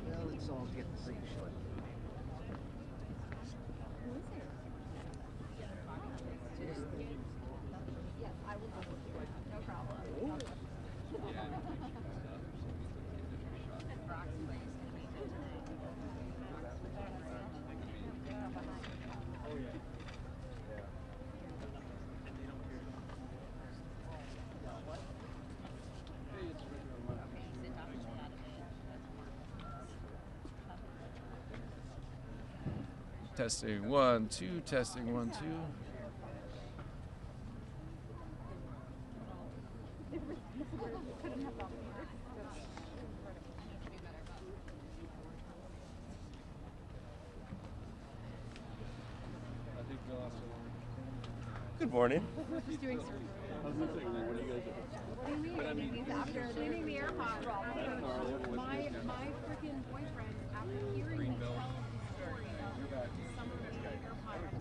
Well, let's all get the same shot. Yes, I will go with you. No problem. Testing 1, 2, testing 1, 2. Good morning. Just doing surgery. What do you guys do? What do you mean? He's after cleaning the AirPods. My freaking boyfriend, after hearing me tell the story of some of the AirPods,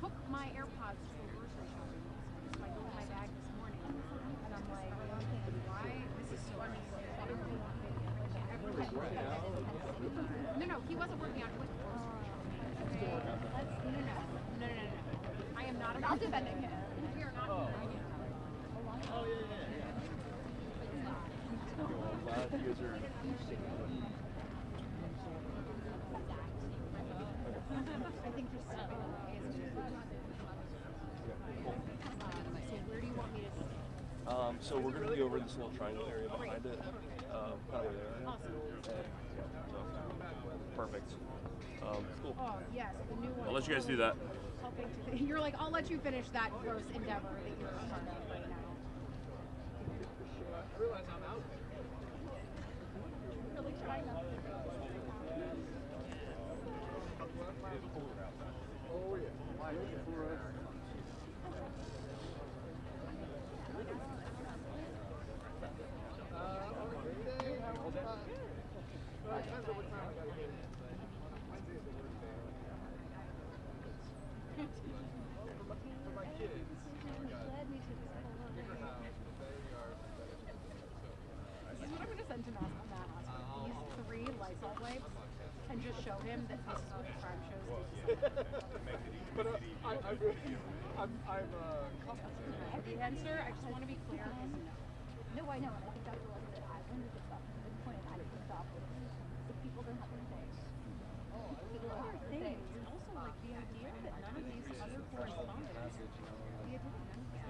took my AirPods to a grocery shopping. So I go in my bag this morning, and I'm like, why? This is so unnecessary. No, he wasn't working out. He was No. I am not about defending him. We are not defending him. Oh, yeah. You guys are... I think just stepping away is just... So where do you want me to go? So we're going to be over this little triangle area behind it. Kind of there. Awesome. Perfect. Cool. Oh, yes, the new one. I'll let you guys do that. You're like, I'll let you finish that gross endeavor that you're a part of right now. I realize I'm out. Really trying not to. Oh, yeah. And just show him that this is what the crime shows do. But I'm compensated. The answer, I just want to be clear. No, I know, and I think that's the lesson that I learned at this point. I think stop if people don't have anything. People don't have things. And also, like, the idea that none of these other correspondents, the idea that none of that.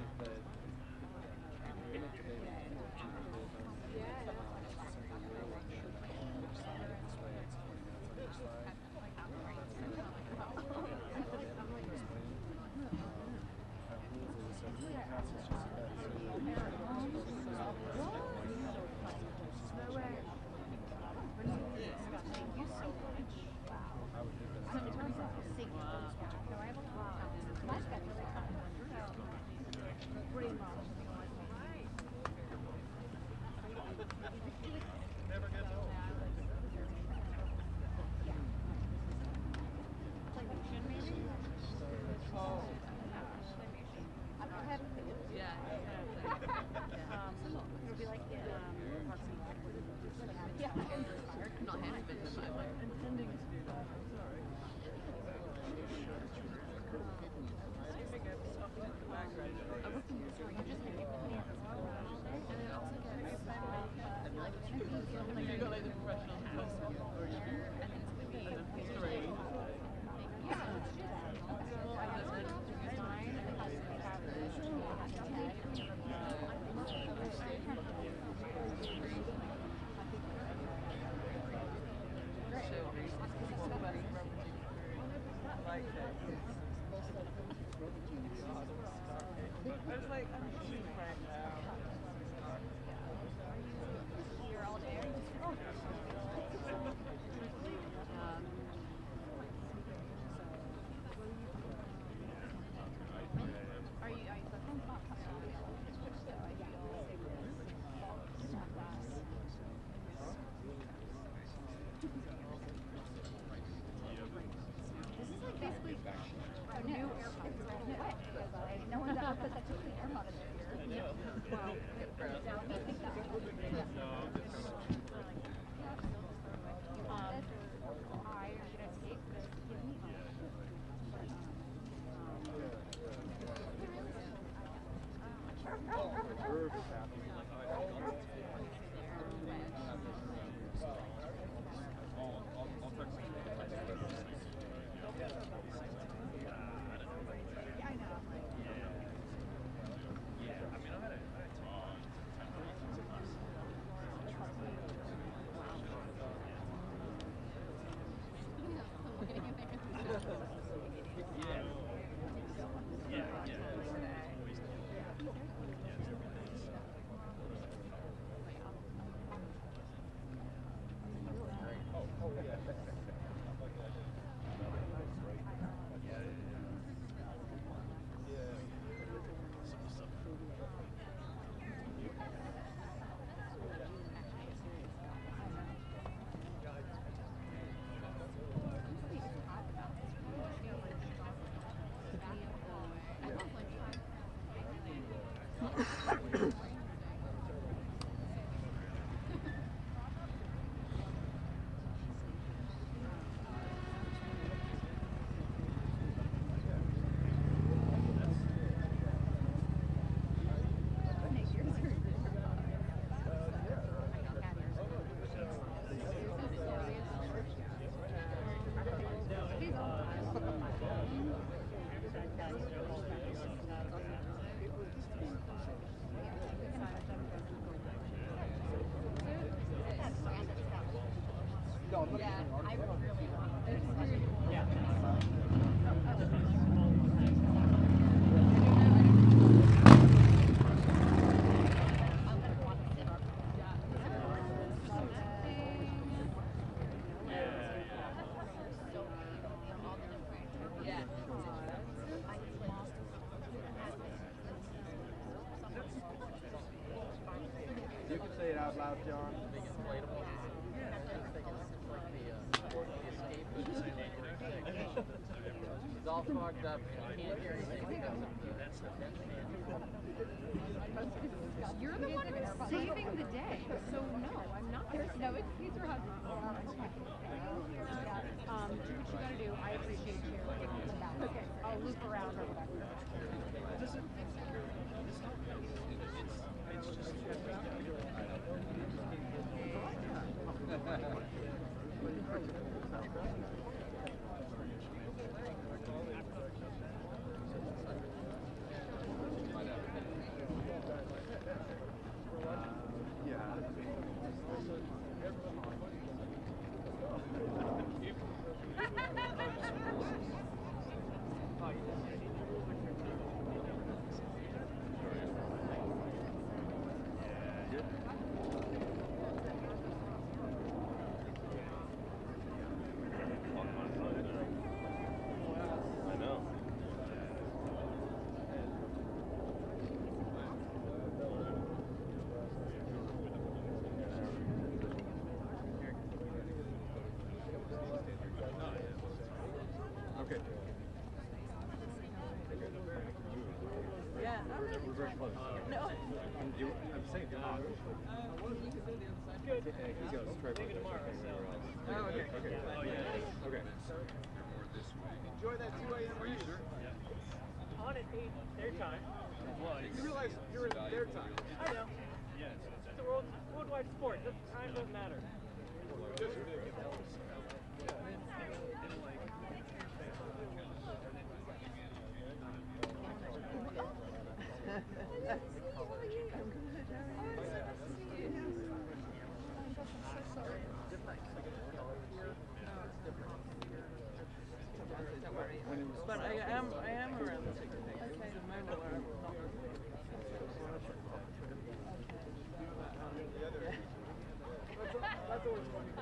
No one's ever put such a clean air monitor here. if it's happening. I'll text you. You can say it out loud, John. Big inflatable. It's all fogged up. You can't hear anything. You're the one saving the day, so no, I'm not. There's no excuse for husband. Do what you gotta do. I appreciate you. Okay, I'll loop around or whatever. No. I'm saying tomorrow. Good. He goes leaving tomorrow. Oh, okay. Okay. Oh, yeah. Okay. Enjoy that 2 a.m. race. Yeah. On at 8 their time. You realize you're in their time. I know. Yeah. It's a worldwide sport. Time doesn't matter. But I am around the 6 days. Okay. That's always funny.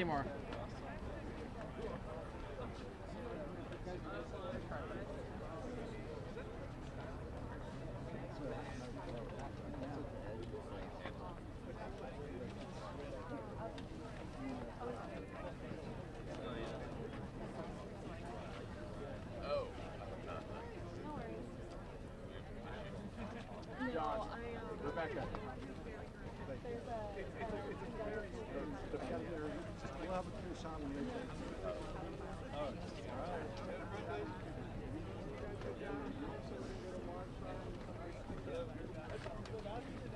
anymore. Rebecca. We'll have a true shaman later.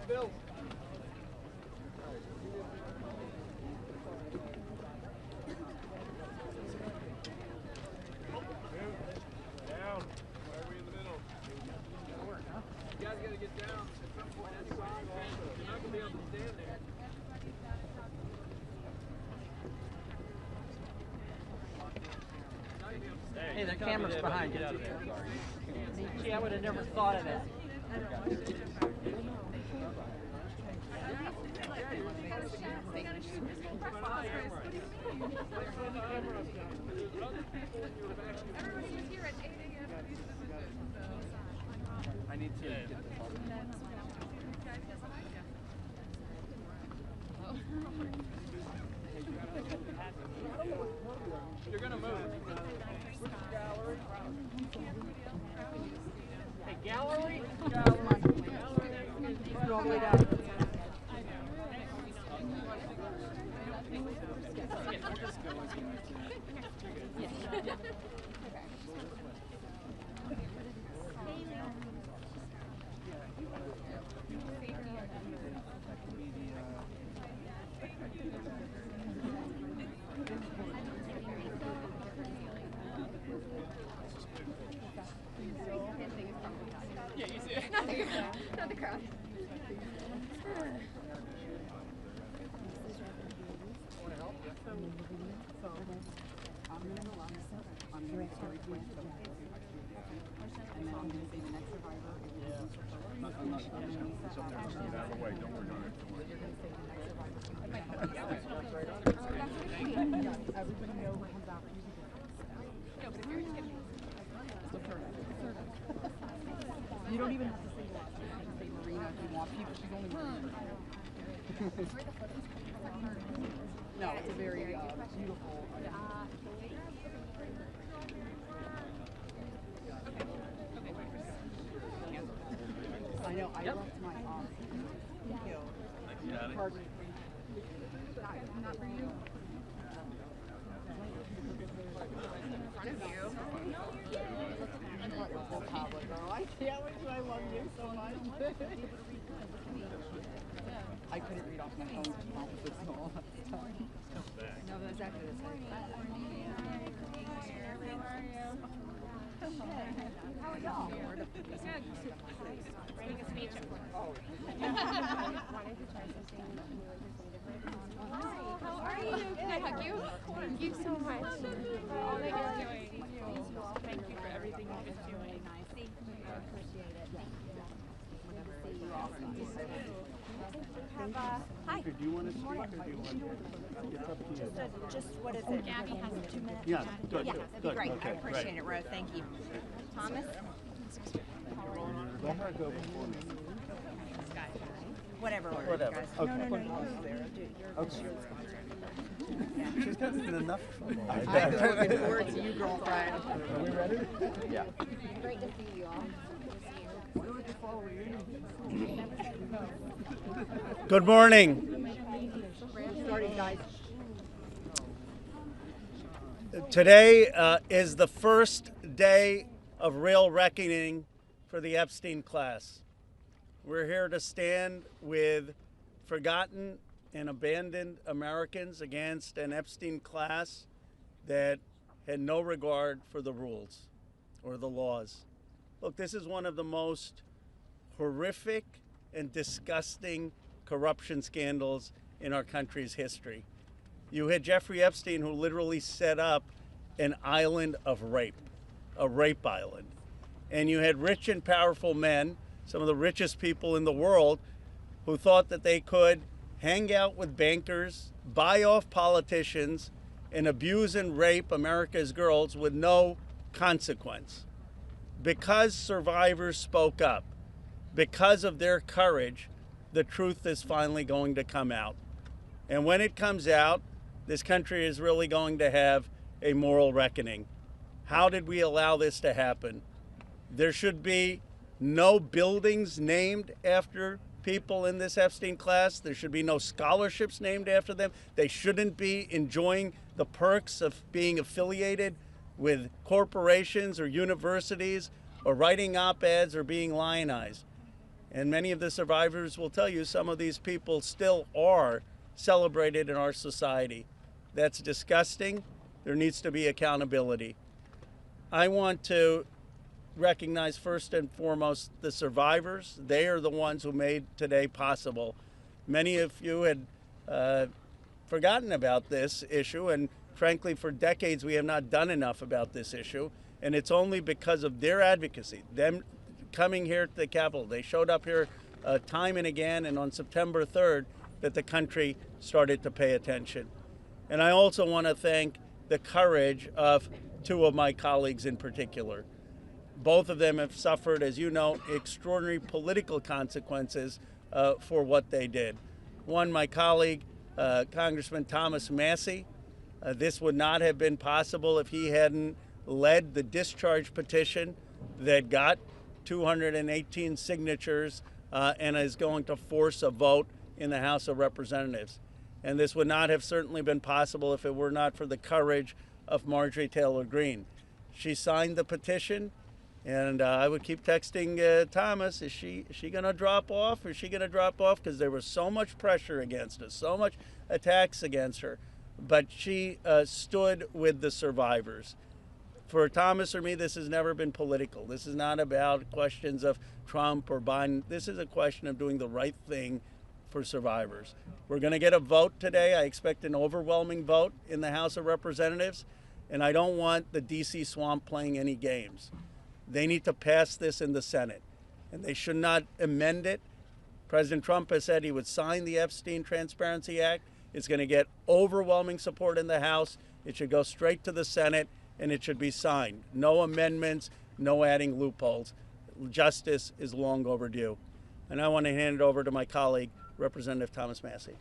Bill. Down. Why are we in the middle? You guys gotta get down. At some point, you're not gonna be able to stand there. Hey, the camera's behind you. Gee, I would have never thought of it. Everybody was here at 8 a.m. for these positions, so. I need to get this on. You're gonna move. Hey, gallery? Put it all the way down. Not the crowd. You don't even have to say that. You can say Marina if you want people. She's only Marina. No, it's a very beautiful. I know. I left my pardon. Not for you. In front of you. I can't wait till I love you so much. I couldn't read off my phone because my mouth was so small at the time. No, that's exactly the same. How are y'all? Writing a speech at work. Wanted to try something new and different. Hi, how are you? Can I hug you? Thank you so much for all that you're doing. Thank you for everything you've been doing. Thank you. I appreciate it. Thank you. Hi. Do you want to speak or do you want to? It's up to you. Just what is it? Gabby has 2 minutes. Yeah, good. Yeah, that'd be Good. great. Okay, I appreciate great. it, Rose. Thank you. Thomas? Let her go before me. Whatever order, Whatever. guys. Okay. No, you're Okay. She's gotten in enough trouble. I'm looking forward to you, girlfriend. Are we ready? Yeah. Great to see you all. Good morning. Starting, guys. Today is the first day of real reckoning for the Epstein class. We're here to stand with forgotten and abandoned Americans against an Epstein class that had no regard for the rules or the laws. Look, this is one of the most horrific and disgusting corruption scandals in our country's history. You had Jeffrey Epstein, who literally set up an island of rape, a rape island. And you had rich and powerful men, some of the richest people in the world, who thought that they could hang out with bankers, buy off politicians, and abuse and rape America's girls with no consequence. Because survivors spoke up, because of their courage, the truth is finally going to come out. And when it comes out, this country is really going to have a moral reckoning. How did we allow this to happen? There should be no buildings named after people in this Epstein class. There should be no scholarships named after them. They shouldn't be enjoying the perks of being affiliated with corporations or universities or writing op-eds or being lionized. And many of the survivors will tell you some of these people still are celebrated in our society. That's disgusting. There needs to be accountability. I want to recognize first and foremost the survivors. They are the ones who made today possible. Many of you had forgotten about this issue, and frankly, for decades we have not done enough about this issue, and it's only because of their advocacy, them coming here to the Capitol. They showed up here time and again, and on September 3rd, that the country started to pay attention. And I also want to thank the courage of two of my colleagues in particular. Both of them have suffered, as you know, extraordinary political consequences for what they did. One, my colleague, Congressman Thomas Massie. This would not have been possible if he hadn't led the discharge petition that got 218 signatures and is going to force a vote in the House of Representatives. And this would not have certainly been possible if it were not for the courage of Marjorie Taylor Greene. She signed the petition, and I would keep texting Thomas, is she going to drop off? Is she going to drop off? Because there was so much pressure against us, so much attacks against her. But she stood with the survivors. For Thomas or me, this has never been political. This is not about questions of Trump or Biden. This is a question of doing the right thing for survivors. We're going to get a vote today. I expect an overwhelming vote in the House of Representatives, and I don't want the DC swamp playing any games. They need to pass this in the Senate, and they should not amend it. President Trump has said he would sign the Epstein Transparency Act. It's going to get overwhelming support in the House. It should go straight to the Senate, and it should be signed. No amendments, no adding loopholes. Justice is long overdue. And I want to hand it over to my colleague, Representative Thomas Massie.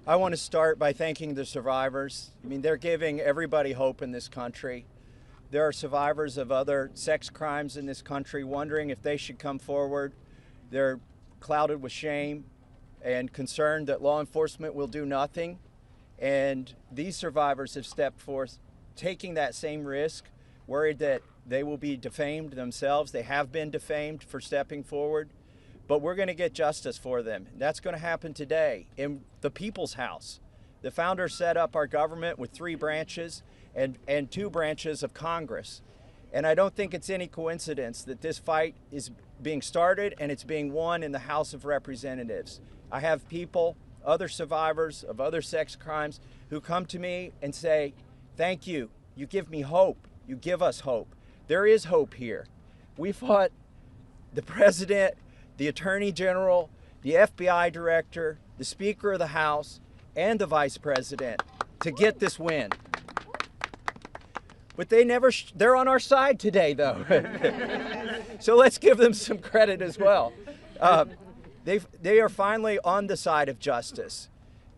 I want to start by thanking the survivors. I mean, they're giving everybody hope in this country. There are survivors of other sex crimes in this country wondering if they should come forward. They're clouded with shame and concerned that law enforcement will do nothing. And these survivors have stepped forth, taking that same risk, worried that they will be defamed themselves. They have been defamed for stepping forward, but we're going to get justice for them. That's going to happen today in the People's House. The founders set up our government with 3 branches and 2 branches of Congress. And I don't think it's any coincidence that this fight is being started and it's being won in the House of Representatives. I have people, other survivors of other sex crimes, who come to me and say, thank you, you give me hope, you give us hope. There is hope here. We fought the president, the attorney general, the FBI director, the Speaker of the House, and the vice president to get this win. But they're on our side today, though. So let's give them some credit as well. They are finally on the side of justice.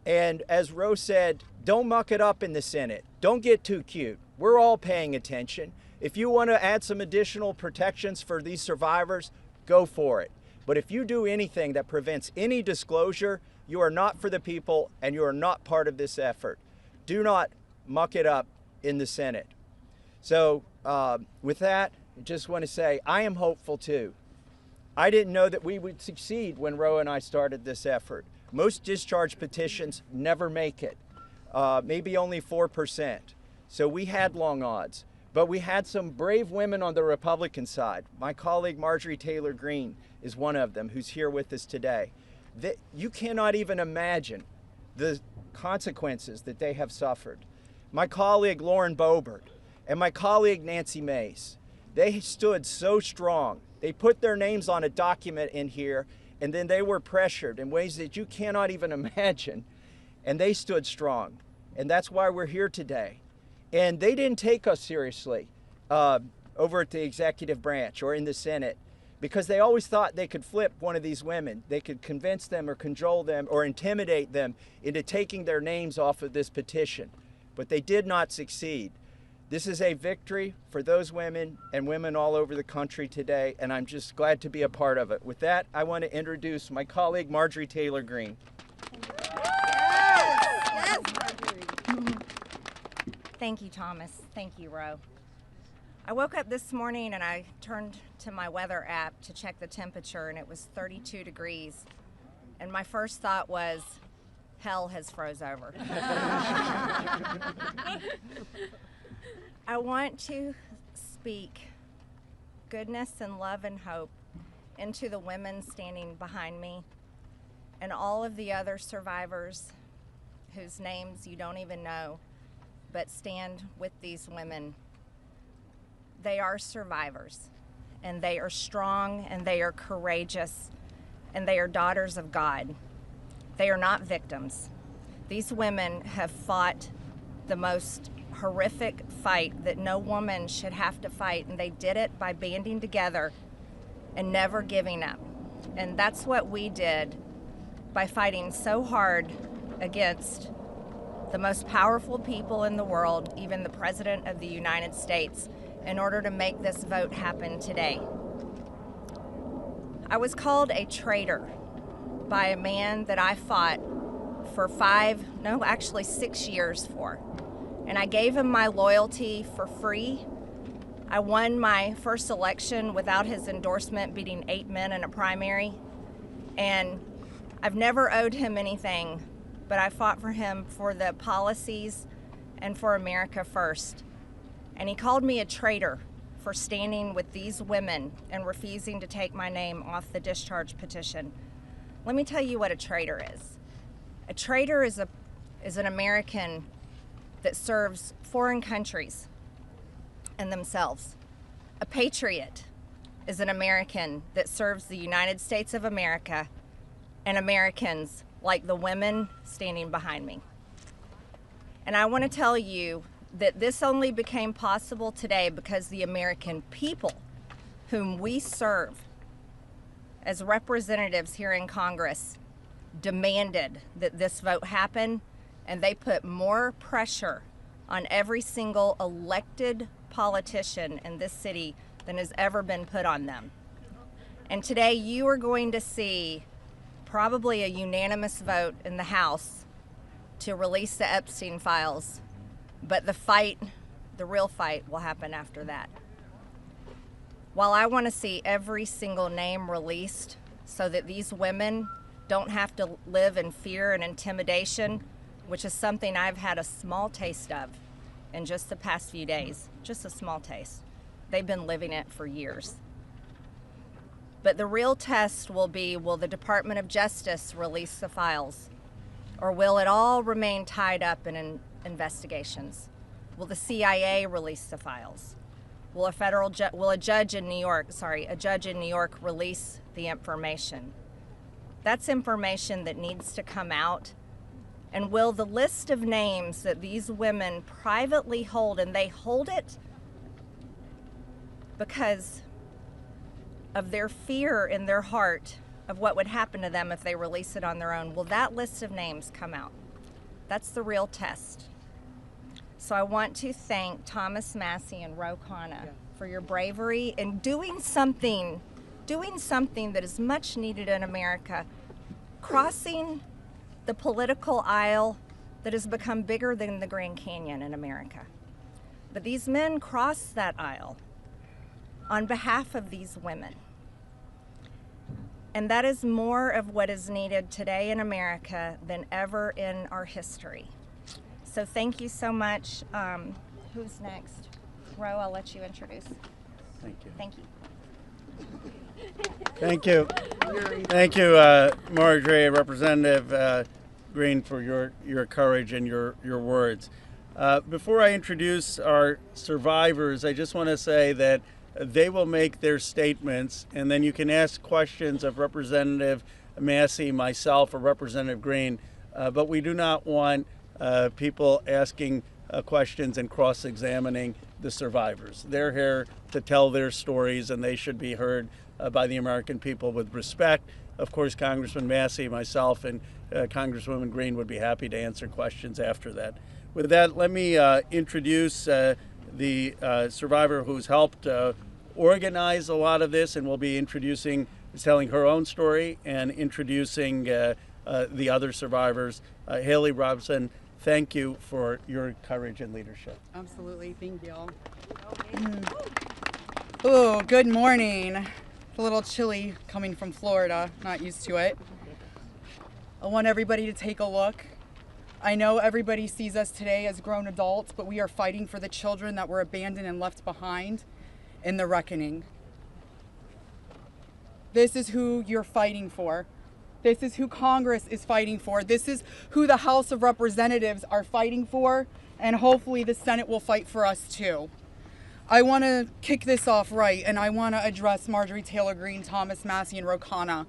And as Rose said, don't muck it up in the Senate. Don't get too cute. We're all paying attention. If you want to add some additional protections for these survivors, go for it. But if you do anything that prevents any disclosure, you are not for the people and you are not part of this effort. Do not muck it up in the Senate. So with that, I just want to say I am hopeful too. I didn't know that we would succeed when Ro and I started this effort. Most discharge petitions never make it, maybe only 4%. So we had long odds. But we had some brave women on the Republican side. My colleague Marjorie Taylor Greene is one of them who's here with us today. You cannot even imagine the consequences that they have suffered. My colleague Lauren Boebert and my colleague Nancy Mace, they stood so strong. They put their names on a document in here, and then they were pressured in ways that you cannot even imagine, and they stood strong. And that's why we're here today. And they didn't take us seriously over at the executive branch or in the Senate, because they always thought they could flip one of these women. They could convince them or cajole them or intimidate them into taking their names off of this petition. But they did not succeed. This is a victory for those women and women all over the country today, and I'm just glad to be a part of it. With that, I want to introduce my colleague, Marjorie Taylor Greene. Yes, Marjorie. Thank you, Thomas. Thank you, Ro. I woke up this morning and I turned to my weather app to check the temperature, and it was 32 degrees. And my first thought was, hell has froze over. I want to speak goodness and love and hope into the women standing behind me and all of the other survivors whose names you don't even know, but stand with these women. They are survivors, and they are strong, and they are courageous, and they are daughters of God. They are not victims. These women have fought the most horrific fight that no woman should have to fight, and they did it by banding together and never giving up. And that's what we did by fighting so hard against the most powerful people in the world, even the President of the United States, in order to make this vote happen today. I was called a traitor by a man that I fought for 6 years for. And I gave him my loyalty for free. I won my first election without his endorsement, beating 8 men in a primary. And I've never owed him anything, but I fought for him for the policies and for America first. And he called me a traitor for standing with these women and refusing to take my name off the discharge petition. Let me tell you what a traitor is. A traitor is an American that serves foreign countries and themselves. A patriot is an American that serves the United States of America and Americans like the women standing behind me. And I want to tell you that this only became possible today because the American people whom we serve as representatives here in Congress demanded that this vote happen, and they put more pressure on every single elected politician in this city than has ever been put on them. And today you are going to see probably a unanimous vote in the House to release the Epstein Files. But the real fight will happen after that. While I want to see every single name released so that these women don't have to live in fear and intimidation, which is something I've had a small taste of in just the past few days, just a small taste. They've been living it for years. But the real test will be, will the Department of Justice release the files? Or will it all remain tied up in investigations? Will the CIA release the files? Will a judge in New York release the information? That's information that needs to come out. And will the list of names that these women privately hold, and they hold it because of their fear in their heart of what would happen to them if they release it on their own, will that list of names come out? That's the real test. So I want to thank Thomas Massie and Khanna for your bravery in doing something that is much needed in America, crossing the political aisle that has become bigger than the Grand Canyon in America. But these men crossed that aisle on behalf of these women. And that is more of what is needed today in America than ever in our history. So thank you so much. Who's next? Ro, I'll let you introduce. Thank you. Thank you. Thank you. Thank you, Marjorie, Representative Greene, for your courage and your words. Before I introduce our survivors, I just want to say that they will make their statements, and then you can ask questions of Representative Massie, myself, or Representative Greene, but we do not want people asking questions and cross-examining the survivors. They're here to tell their stories, and they should be heard by the American people with respect. Of course, Congressman Massie, myself, and Congresswoman Greene would be happy to answer questions after that. With that, let me introduce the survivor who's helped organize a lot of this, and will be telling her own story and introducing the other survivors. Haley Robson, thank you for your courage and leadership. Absolutely, thank you. Oh, good morning. It's a little chilly coming from Florida, not used to it. I want everybody to take a look. I know everybody sees us today as grown adults, but we are fighting for the children that were abandoned and left behind in the reckoning. This is who you're fighting for. This is who Congress is fighting for. This is who the House of Representatives are fighting for, and hopefully the Senate will fight for us too. I want to kick this off right, and I want to address Marjorie Taylor Greene, Thomas Massie, and Khanna.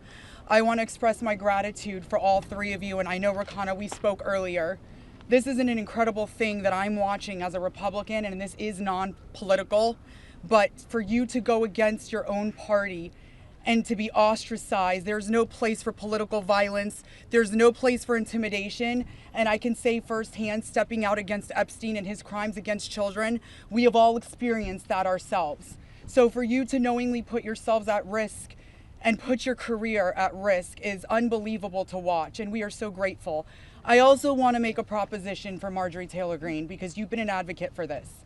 I want to express my gratitude for all three of you, and I know, Khanna, we spoke earlier. This is an incredible thing that I'm watching as a Republican, and this is non-political, but for you to go against your own party and to be ostracized, there's no place for political violence, there's no place for intimidation, and I can say firsthand, stepping out against Epstein and his crimes against children, we have all experienced that ourselves. So for you to knowingly put yourselves at risk and put your career at risk is unbelievable to watch, and we are so grateful. I also want to make a proposition for Marjorie Taylor Greene, because you've been an advocate for this.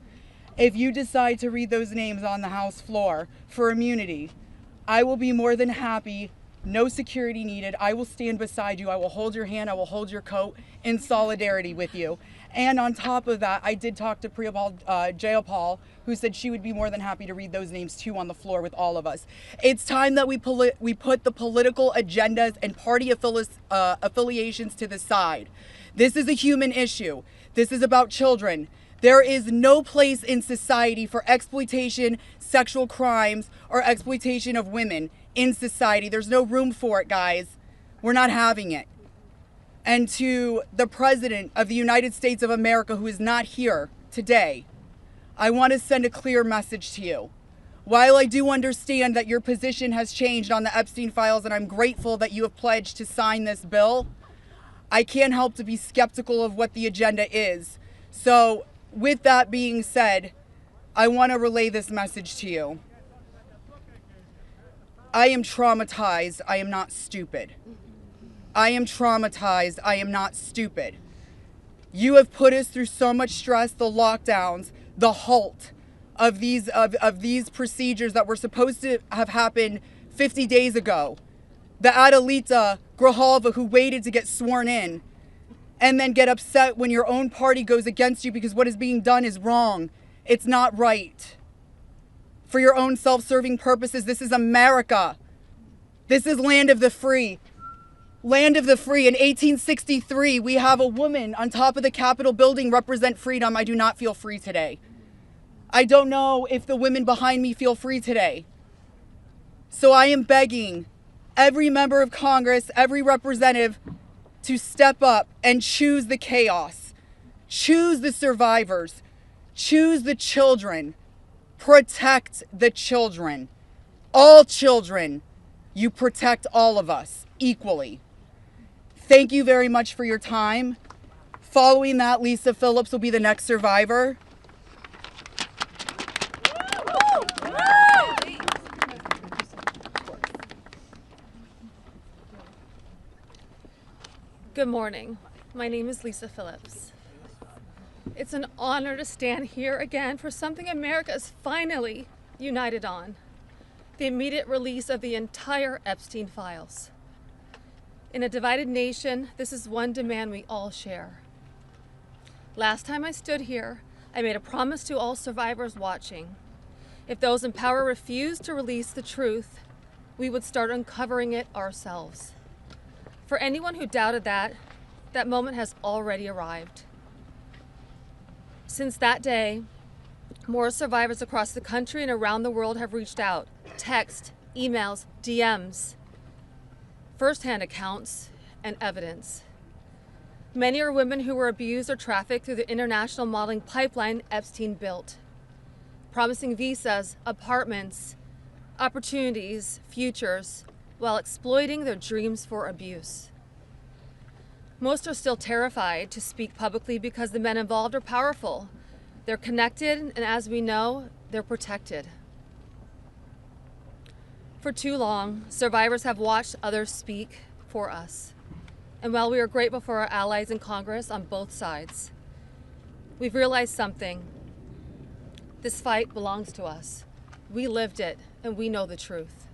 If you decide to read those names on the House floor for immunity, I will be more than happy, no security needed. I will stand beside you. I will hold your hand. I will hold your coat in solidarity with you. And on top of that, I did talk to Jayapal, who said she would be more than happy to read those names too on the floor with all of us. It's time that we put the political agendas and party affiliations to the side. This is a human issue. This is about children. There is no place in society for exploitation, sexual crimes, or exploitation of women in society. There's no room for it, guys. We're not having it. And to the President of the United States of America, who is not here today, I want to send a clear message to you. While I do understand that your position has changed on the Epstein Files, and I'm grateful that you have pledged to sign this bill, I can't help to be skeptical of what the agenda is. So, with that being said, I want to relay this message to you. I am traumatized. I am not stupid. I am traumatized. I am not stupid. You have put us through so much stress, the lockdowns, the halt of these procedures that were supposed to have happened 50 days ago. The Adelita Grijalva, who waited to get sworn in, and then get upset when your own party goes against you because what is being done is wrong. It's not right. For your own self-serving purposes, this is America. This is land of the free. Land of the free. In 1863, we have a woman on top of the Capitol building represent freedom. I do not feel free today. I don't know if the women behind me feel free today. So I am begging every member of Congress, every representative, to step up and choose the chaos, choose the survivors, choose the children, protect the children, all children. You protect all of us equally. Thank you very much for your time. Following that, Lisa Phillips will be the next survivor. Good morning. My name is Lisa Phillips. It's an honor to stand here again for something America is finally united on: the immediate release of the entire Epstein files. In a divided nation, this is one demand we all share. Last time I stood here, I made a promise to all survivors watching. If those in power refused to release the truth, we would start uncovering it ourselves. For anyone who doubted that, that moment has already arrived. Since that day, more survivors across the country and around the world have reached out. Text, emails, DMs, firsthand accounts, and evidence. Many are women who were abused or trafficked through the international modeling pipeline Epstein built, promising visas, apartments, opportunities, futures, while exploiting their dreams for abuse. Most are still terrified to speak publicly because the men involved are powerful. They're connected, and as we know, they're protected. For too long, survivors have watched others speak for us. And while we are grateful for our allies in Congress on both sides, we've realized something. This fight belongs to us. We lived it, and we know the truth.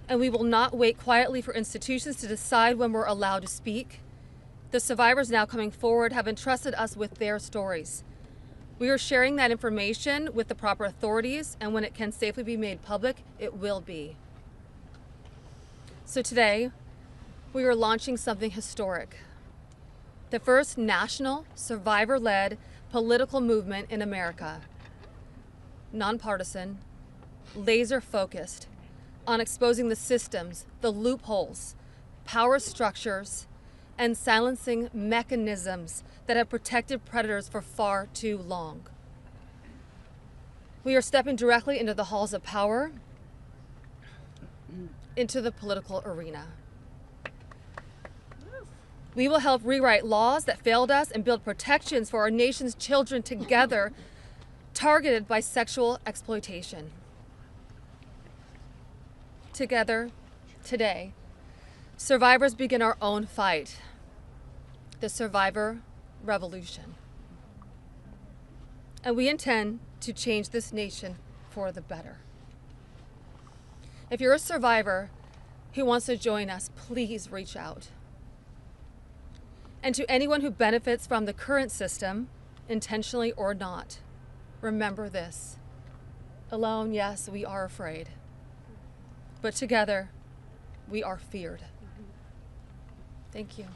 And we will not wait quietly for institutions to decide when we're allowed to speak. The survivors now coming forward have entrusted us with their stories. We are sharing that information with the proper authorities, and when it can safely be made public, it will be. So today, we are launching something historic. The first national, survivor-led political movement in America. Nonpartisan, laser-focused on exposing the systems, the loopholes, power structures, and silencing mechanisms that have protected predators for far too long. We are stepping directly into the halls of power, into the political arena. We will help rewrite laws that failed us and build protections for our nation's children together, targeted by sexual exploitation. Together, today, survivors begin our own fight, the survivor revolution. And we intend to change this nation for the better. If you're a survivor who wants to join us, please reach out. And to anyone who benefits from the current system, intentionally or not, remember this. Alone, yes, we are afraid. But together, we are feared. Thank you.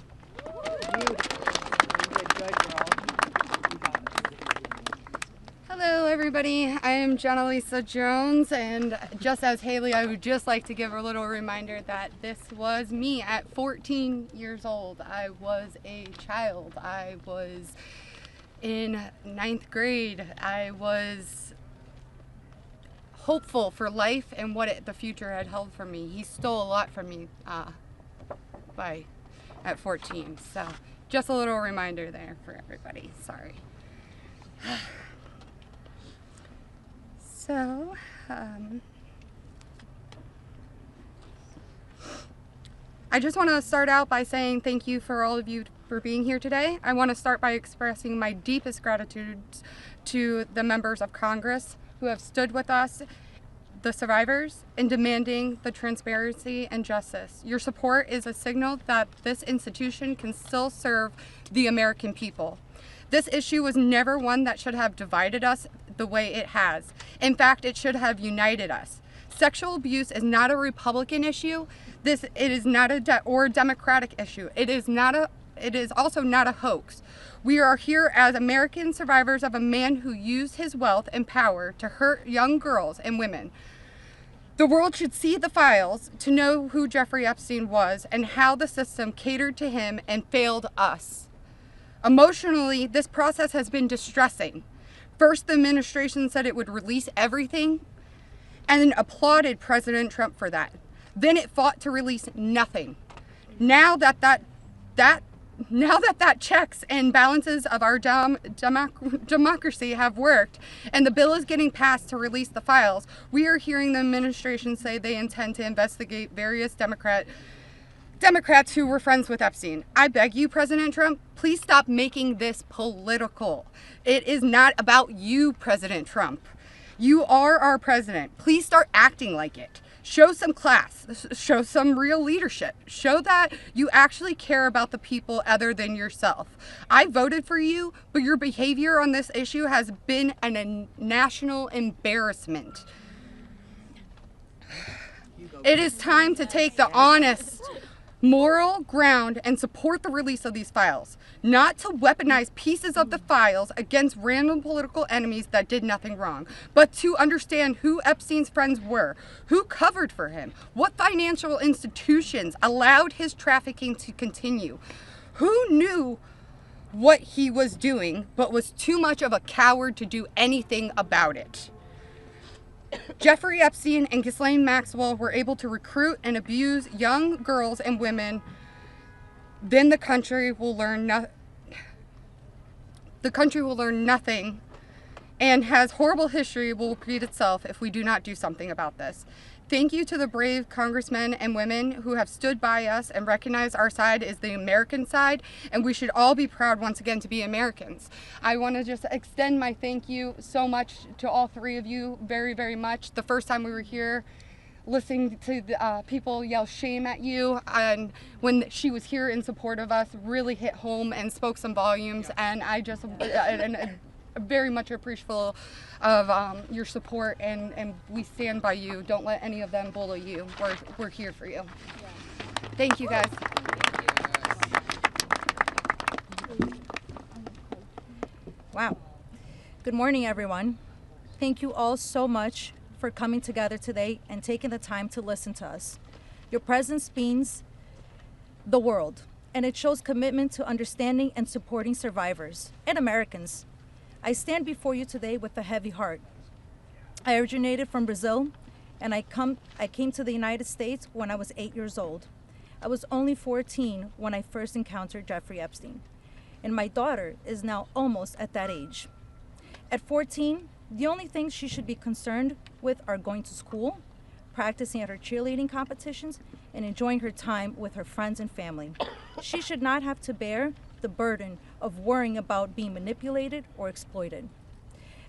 Hello, everybody. I am Jenna Lisa Jones, and just as Haley, I would just like to give a little reminder that this was me at 14 years old. I was a child. I was in 9th grade. I was hopeful for life and what the future had held for me. He stole a lot from me at 14. So just a little reminder there for everybody. Sorry. So, I just want to start out by saying thank you for all of you for being here today. I want to start by expressing my deepest gratitude to the members of Congress who have stood with us, the survivors, in demanding the transparency and justice. Your support is a signal that this institution can still serve the American people. This issue was never one that should have divided us the way it has. In fact, it should have united us. Sexual abuse is not a Republican issue. It is not a Democratic issue. It is also not a hoax. We are here as American survivors of a man who used his wealth and power to hurt young girls and women. The world should see the files to know who Jeffrey Epstein was and how the system catered to him and failed us. Emotionally, this process has been distressing. First, the administration said it would release everything and then applauded President Trump for that. Then it fought to release nothing. Now that checks and balances of our democracy have worked and the bill is getting passed to release the files, we are hearing the administration say they intend to investigate various Democrats who were friends with Epstein. I beg you, President Trump, please stop making this political. It is not about you, President Trump. You are our president. Please start acting like it. Show some class. Show some real leadership. Show that you actually care about the people other than yourself. I voted for you, but your behavior on this issue has been a national embarrassment. It is time to take the honest moral ground and support the release of these files, not to weaponize pieces of the files against random political enemies that did nothing wrong, but to understand who Epstein's friends were, who covered for him, what financial institutions allowed his trafficking to continue, who knew what he was doing but was too much of a coward to do anything about it. Jeffrey Epstein and Ghislaine Maxwell were able to recruit and abuse young girls and women. Then the country will learn nothing, and has horrible history will repeat itself if we do not do something about this. Thank you to the brave congressmen and women who have stood by us and recognized our side is the American side, and we should all be proud once again to be Americans. I want to just extend my thank you so much to all three of you, very, very much. The first time we were here, listening to the, people yell shame at you, and when she was here in support of us, really hit home and spoke some volumes, and I just very much appreciative of your support, and we stand by you. Don't let any of them bully you. We're here for you. Thank you, guys. Wow. Good morning, everyone. Thank you all so much for coming together today and taking the time to listen to us. Your presence means the world, and it shows commitment to understanding and supporting survivors and Americans. I stand before you today with a heavy heart. I originated from Brazil, and I came to the United States when I was 8 years old. I was only 14 when I first encountered Jeffrey Epstein, and my daughter is now almost at that age. At 14, the only things she should be concerned with are going to school, practicing at her cheerleading competitions, and enjoying her time with her friends and family. She should not have to bear the burden of worrying about being manipulated or exploited.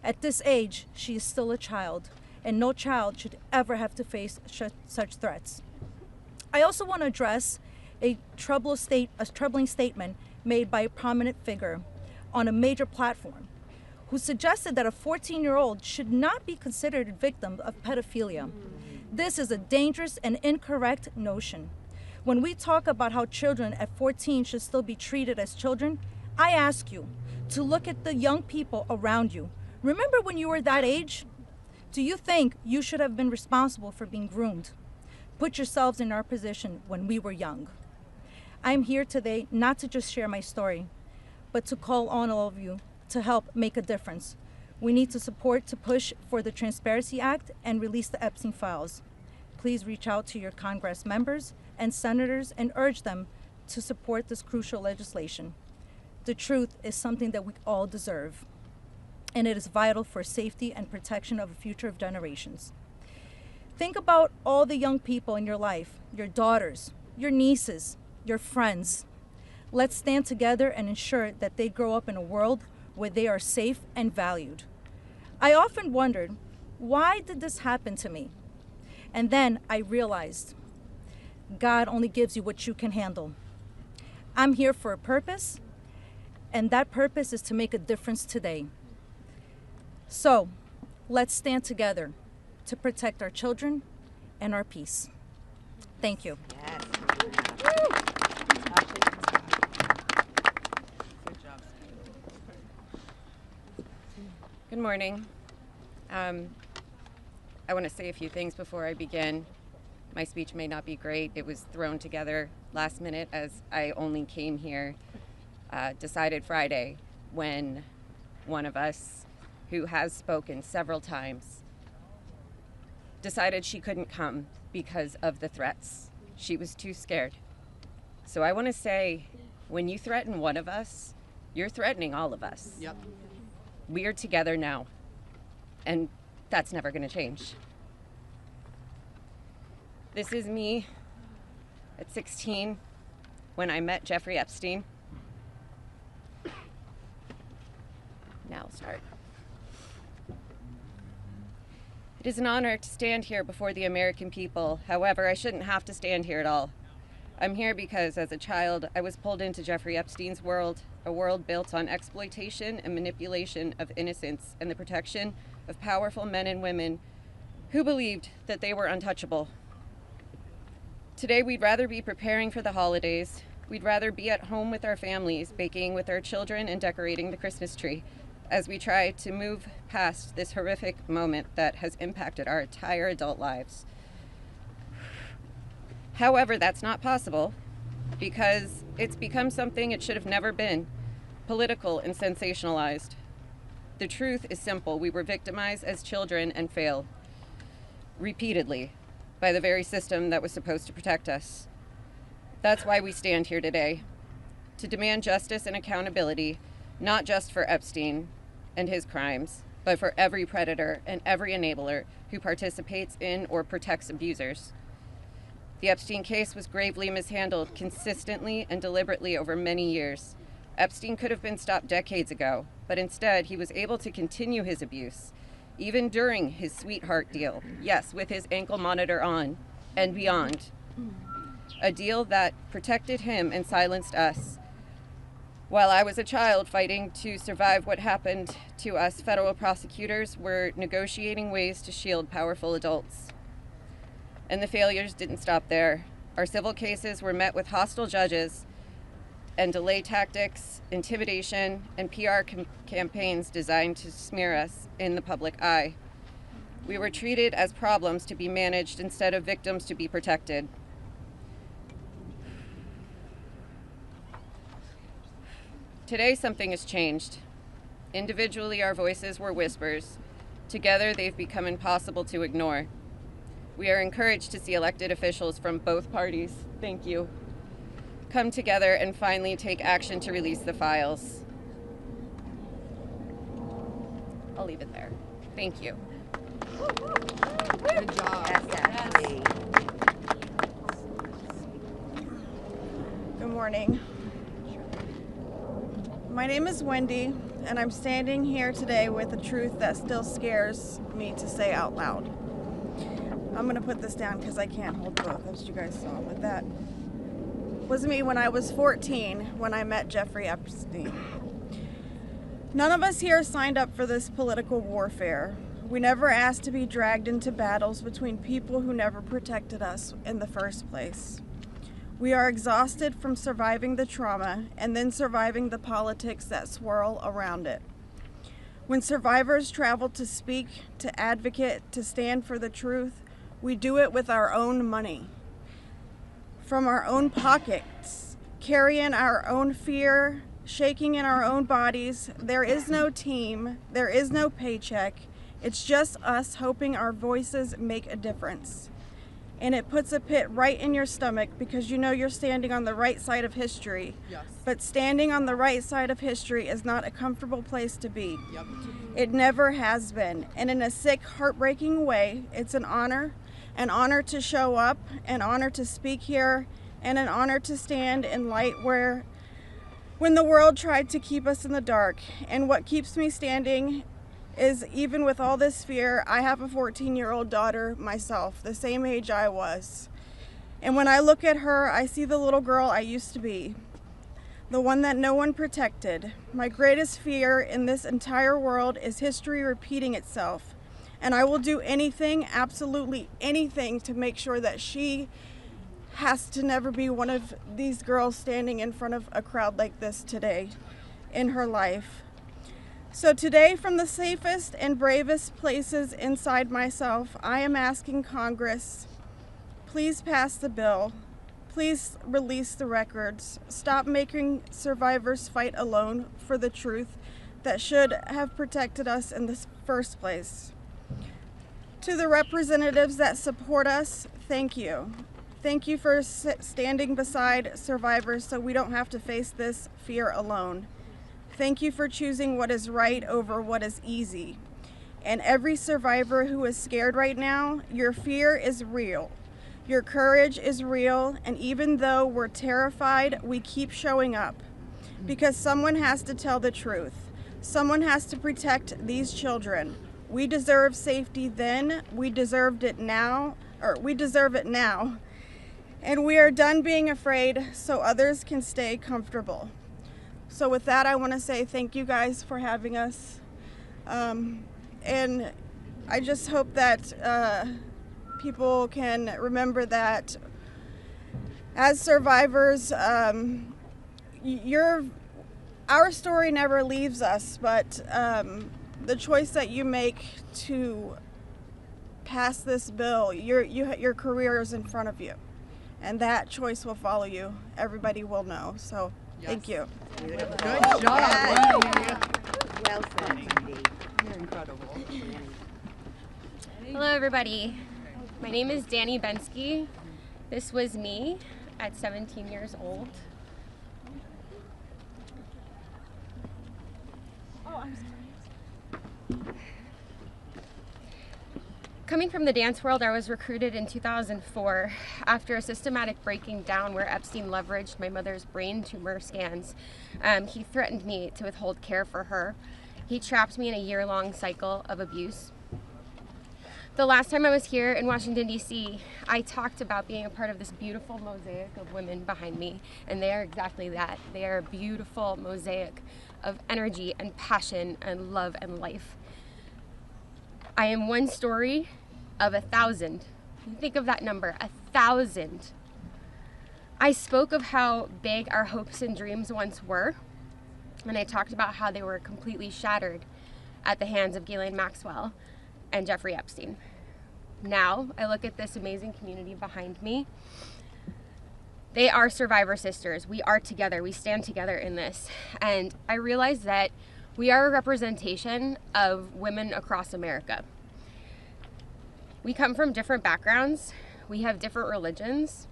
At this age, she is still a child, and no child should ever have to face such threats. I also want to address a troubling statement made by a prominent figure on a major platform who suggested that a 14-year-old should not be considered a victim of pedophilia. This is a dangerous and incorrect notion. When we talk about how children at 14 should still be treated as children, I ask you to look at the young people around you. Remember when you were that age? Do you think you should have been responsible for being groomed? Put yourselves in our position when we were young. I'm here today not to just share my story, but to call on all of you to help make a difference. We need to support to push for the Transparency Act and release the Epstein files. Please reach out to your Congress members and senators and urge them to support this crucial legislation. The truth is something that we all deserve, and it is vital for safety and protection of the future of generations. Think about all the young people in your life, your daughters, your nieces, your friends. Let's stand together and ensure that they grow up in a world where they are safe and valued. I often wondered, why did this happen to me? And then I realized, God only gives you what you can handle. I'm here for a purpose, and that purpose is to make a difference today. So, let's stand together to protect our children and our peace. Thank you. Yes. Good morning. I want to say a few things before I begin. My speech may not be great. It was thrown together last minute as I only came here, decided Friday, when one of us, who has spoken several times, decided she couldn't come because of the threats. She was too scared. So I want to say, when you threaten one of us, you're threatening all of us. Yep. We are together now, and that's never going to change. This is me at 16 when I met Jeffrey Epstein. Now I'll start. It is an honor to stand here before the American people. However, I shouldn't have to stand here at all. I'm here because as a child, I was pulled into Jeffrey Epstein's world, a world built on exploitation and manipulation of innocence and the protection of powerful men and women who believed that they were untouchable. Today, we'd rather be preparing for the holidays. We'd rather be at home with our families, baking with our children and decorating the Christmas tree as we try to move past this horrific moment that has impacted our entire adult lives. However, that's not possible because it's become something it should have never been, political and sensationalized. The truth is simple. We were victimized as children and failed repeatedly by the very system that was supposed to protect us. That's why we stand here today, to demand justice and accountability, not just for Epstein and his crimes, but for every predator and every enabler who participates in or protects abusers. The Epstein case was gravely mishandled consistently and deliberately over many years. Epstein could have been stopped decades ago, but instead he was able to continue his abuse, even during his sweetheart deal, yes, with his ankle monitor on and beyond. A deal that protected him and silenced us. While I was a child fighting to survive what happened to us, federal prosecutors were negotiating ways to shield powerful adults. And the failures didn't stop there. Our civil cases were met with hostile judges and delay tactics, intimidation, and PR campaigns designed to smear us in the public eye. We were treated as problems to be managed instead of victims to be protected. Today, something has changed. Individually, our voices were whispers. Together, they've become impossible to ignore. We are encouraged to see elected officials from both parties, thank you, come together and finally take action to release the files. I'll leave it there. Thank you. Good job. Good morning. My name is Wendy, and I'm standing here today with a truth that still scares me to say out loud. I'm gonna put this down because I can't hold both, as you guys saw, but that was me when I was 14 when I met Jeffrey Epstein. None of us here signed up for this political warfare. We never asked to be dragged into battles between people who never protected us in the first place. We are exhausted from surviving the trauma and then surviving the politics that swirl around it. When survivors travel to speak, to advocate, to stand for the truth, we do it with our own money, from our own pockets, carrying our own fear, shaking in our own bodies. There is no team, there is no paycheck. It's just us hoping our voices make a difference. And it puts a pit right in your stomach because you know you're standing on the right side of history. Yes. But standing on the right side of history is not a comfortable place to be. Yep. It never has been. And in a sick, heartbreaking way, it's an honor to show up, an honor to speak here, and an honor to stand in light when the world tried to keep us in the dark. And what keeps me standing is, even with all this fear, I have a 14-year-old daughter myself, the same age I was. And when I look at her, I see the little girl I used to be, the one that no one protected. My greatest fear in this entire world is history repeating itself. And I will do anything, absolutely anything, to make sure that she has to never be one of these girls standing in front of a crowd like this today in her life. So today, from the safest and bravest places inside myself, I am asking Congress, please pass the bill. Please release the records. Stop making survivors fight alone for the truth that should have protected us in the first place. To the representatives that support us, thank you. Thank you for standing beside survivors so we don't have to face this fear alone. Thank you for choosing what is right over what is easy. And every survivor who is scared right now, your fear is real. Your courage is real, and even though we're terrified, we keep showing up. Because someone has to tell the truth. Someone has to protect these children. We deserve safety then, we deserve it now. And we are done being afraid so others can stay comfortable. So with that, I want to say thank you guys for having us. And I just hope that people can remember that As survivors, our story never leaves us, but the choice that you make to pass this bill, your career is in front of you, and that choice will follow you. Everybody will know. So, thank you. Good job. Well said, Cindy. You're incredible. Hello, everybody. My name is Danny Bensky. This was me at 17 years old. Oh, I'm sorry. Coming from the dance world, I was recruited in 2004 after a systematic breaking down where Epstein leveraged my mother's brain tumor scans. He threatened me to withhold care for her. He trapped me in a year-long cycle of abuse. The last time I was here in Washington, D.C., I talked about being a part of this beautiful mosaic of women behind me, and they are exactly that. They are a beautiful mosaic of energy and passion and love and life. I am one story of 1,000. Think of that number, 1,000. I spoke of how big our hopes and dreams once were, and I talked about how they were completely shattered at the hands of Ghislaine Maxwell and Jeffrey Epstein. Now, I look at this amazing community behind me. They are survivor sisters. We are together. We stand together in this. And I realize that we are a representation of women across America. We come from different backgrounds. We have different religions.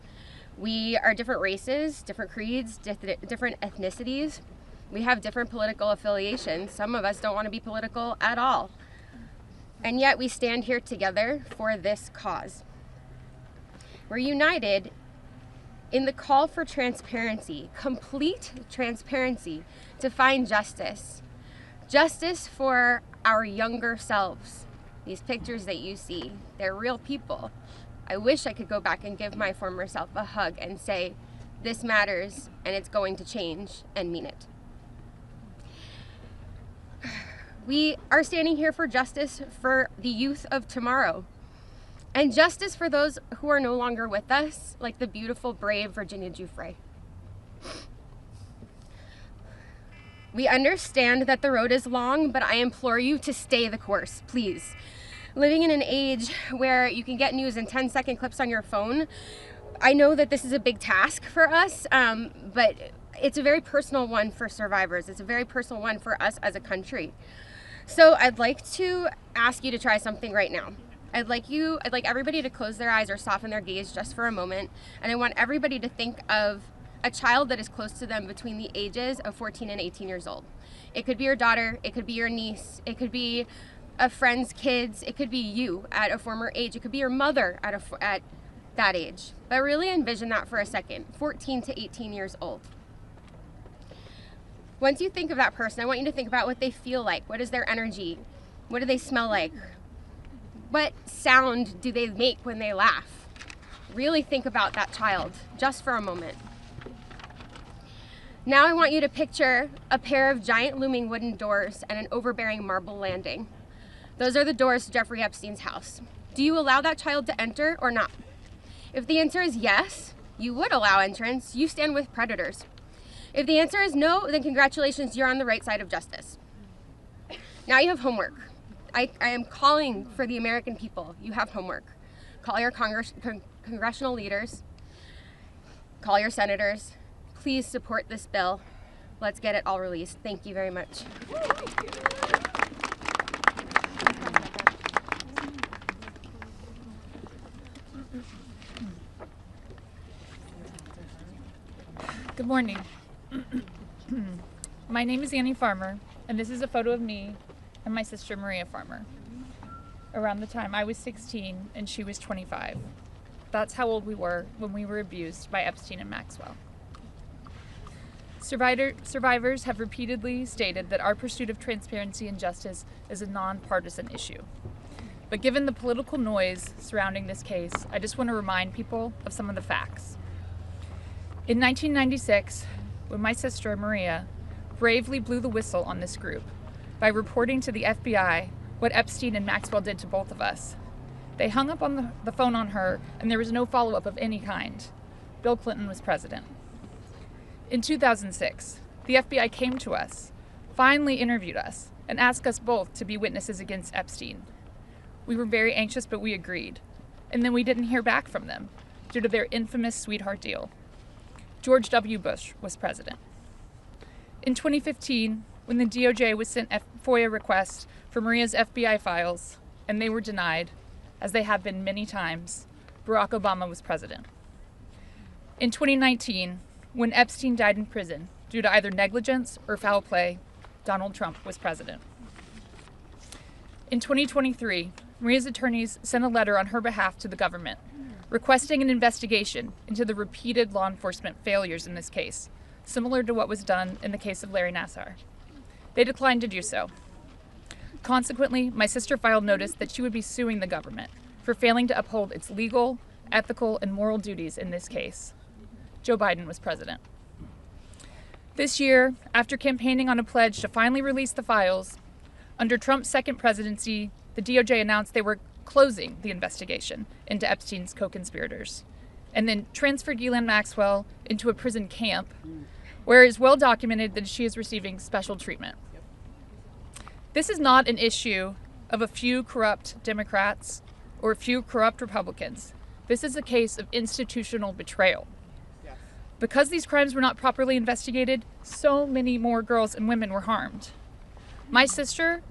We are different races, different creeds, different ethnicities. We have different political affiliations. Some of us don't want to be political at all. And yet we stand here together for this cause. We're united in the call for transparency, complete transparency, to find justice. Justice for our younger selves. These pictures that you see, they're real people. I wish I could go back and give my former self a hug and say, this matters and it's going to change, and mean it. We are standing here for justice for the youth of tomorrow, and justice for those who are no longer with us, like the beautiful, brave Virginia Giuffre. We understand that the road is long, but I implore you to stay the course, please. Living in an age where you can get news in 10-second clips on your phone, I know that this is a big task for us, but it's a very personal one for survivors. It's a very personal one for us as a country. So I'd like to ask you to try something right now. I'd like everybody to close their eyes or soften their gaze just for a moment, and I want everybody to think of a child that is close to them between the ages of 14 and 18 years old. It could be your daughter, it could be your niece, it could be a friend's kids, it could be you at a former age, it could be your mother at that age. But really envision that for a second, 14 to 18 years old. Once you think of that person, I want you to think about what they feel like. What is their energy? What do they smell like? What sound do they make when they laugh? Really think about that child, just for a moment. Now I want you to picture a pair of giant looming wooden doors and an overbearing marble landing. Those are the doors to Jeffrey Epstein's house. Do you allow that child to enter or not? If the answer is yes, you would allow entrance. You stand with predators. If the answer is no, then congratulations, you're on the right side of justice. Now you have homework. I am calling for the American people. You have homework. Call your congressional leaders. Call your senators. Please support this bill. Let's get it all released. Thank you very much. Good morning. My name is Annie Farmer, and this is a photo of me and my sister Maria Farmer. Around the time I was 16 and she was 25. That's how old we were when we were abused by Epstein and Maxwell. Survivors have repeatedly stated that our pursuit of transparency and justice is a nonpartisan issue. But given the political noise surrounding this case, I just want to remind people of some of the facts. In 1996, when my sister Maria bravely blew the whistle on this group by reporting to the FBI what Epstein and Maxwell did to both of us, they hung up on the phone on her, and there was no follow-up of any kind. Bill Clinton was president. In 2006, the FBI came to us, finally interviewed us, and asked us both to be witnesses against Epstein. We were very anxious, but we agreed. And then we didn't hear back from them due to their infamous sweetheart deal. George W. Bush was president. In 2015, when the DOJ was sent FOIA requests for Maria's FBI files, and they were denied, as they have been many times, Barack Obama was president. In 2019, when Epstein died in prison due to either negligence or foul play, Donald Trump was president. In 2023, Maria's attorneys sent a letter on her behalf to the government, requesting an investigation into the repeated law enforcement failures in this case, similar to what was done in the case of Larry Nassar. They declined to do so. Consequently, my sister filed notice that she would be suing the government for failing to uphold its legal, ethical, and moral duties in this case. Joe Biden was president. This year, after campaigning on a pledge to finally release the files, under Trump's second presidency, the DOJ announced they were closing the investigation into Epstein's co-conspirators, and then transferred Ghislaine Maxwell into a prison camp, where it is well documented that she is receiving special treatment. This is not an issue of a few corrupt Democrats or a few corrupt Republicans. This is a case of institutional betrayal. Because these crimes were not properly investigated, so many more girls and women were harmed. My sister,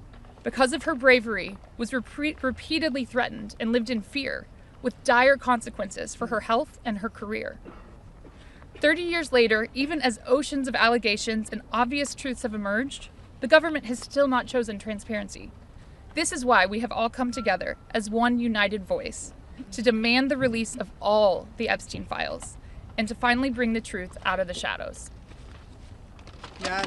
because of her bravery, was repeatedly threatened and lived in fear, with dire consequences for her health and her career. 30 years later, even as oceans of allegations and obvious truths have emerged, the government has still not chosen transparency. This is why we have all come together as one united voice to demand the release of all the Epstein files and to finally bring the truth out of the shadows. Yes.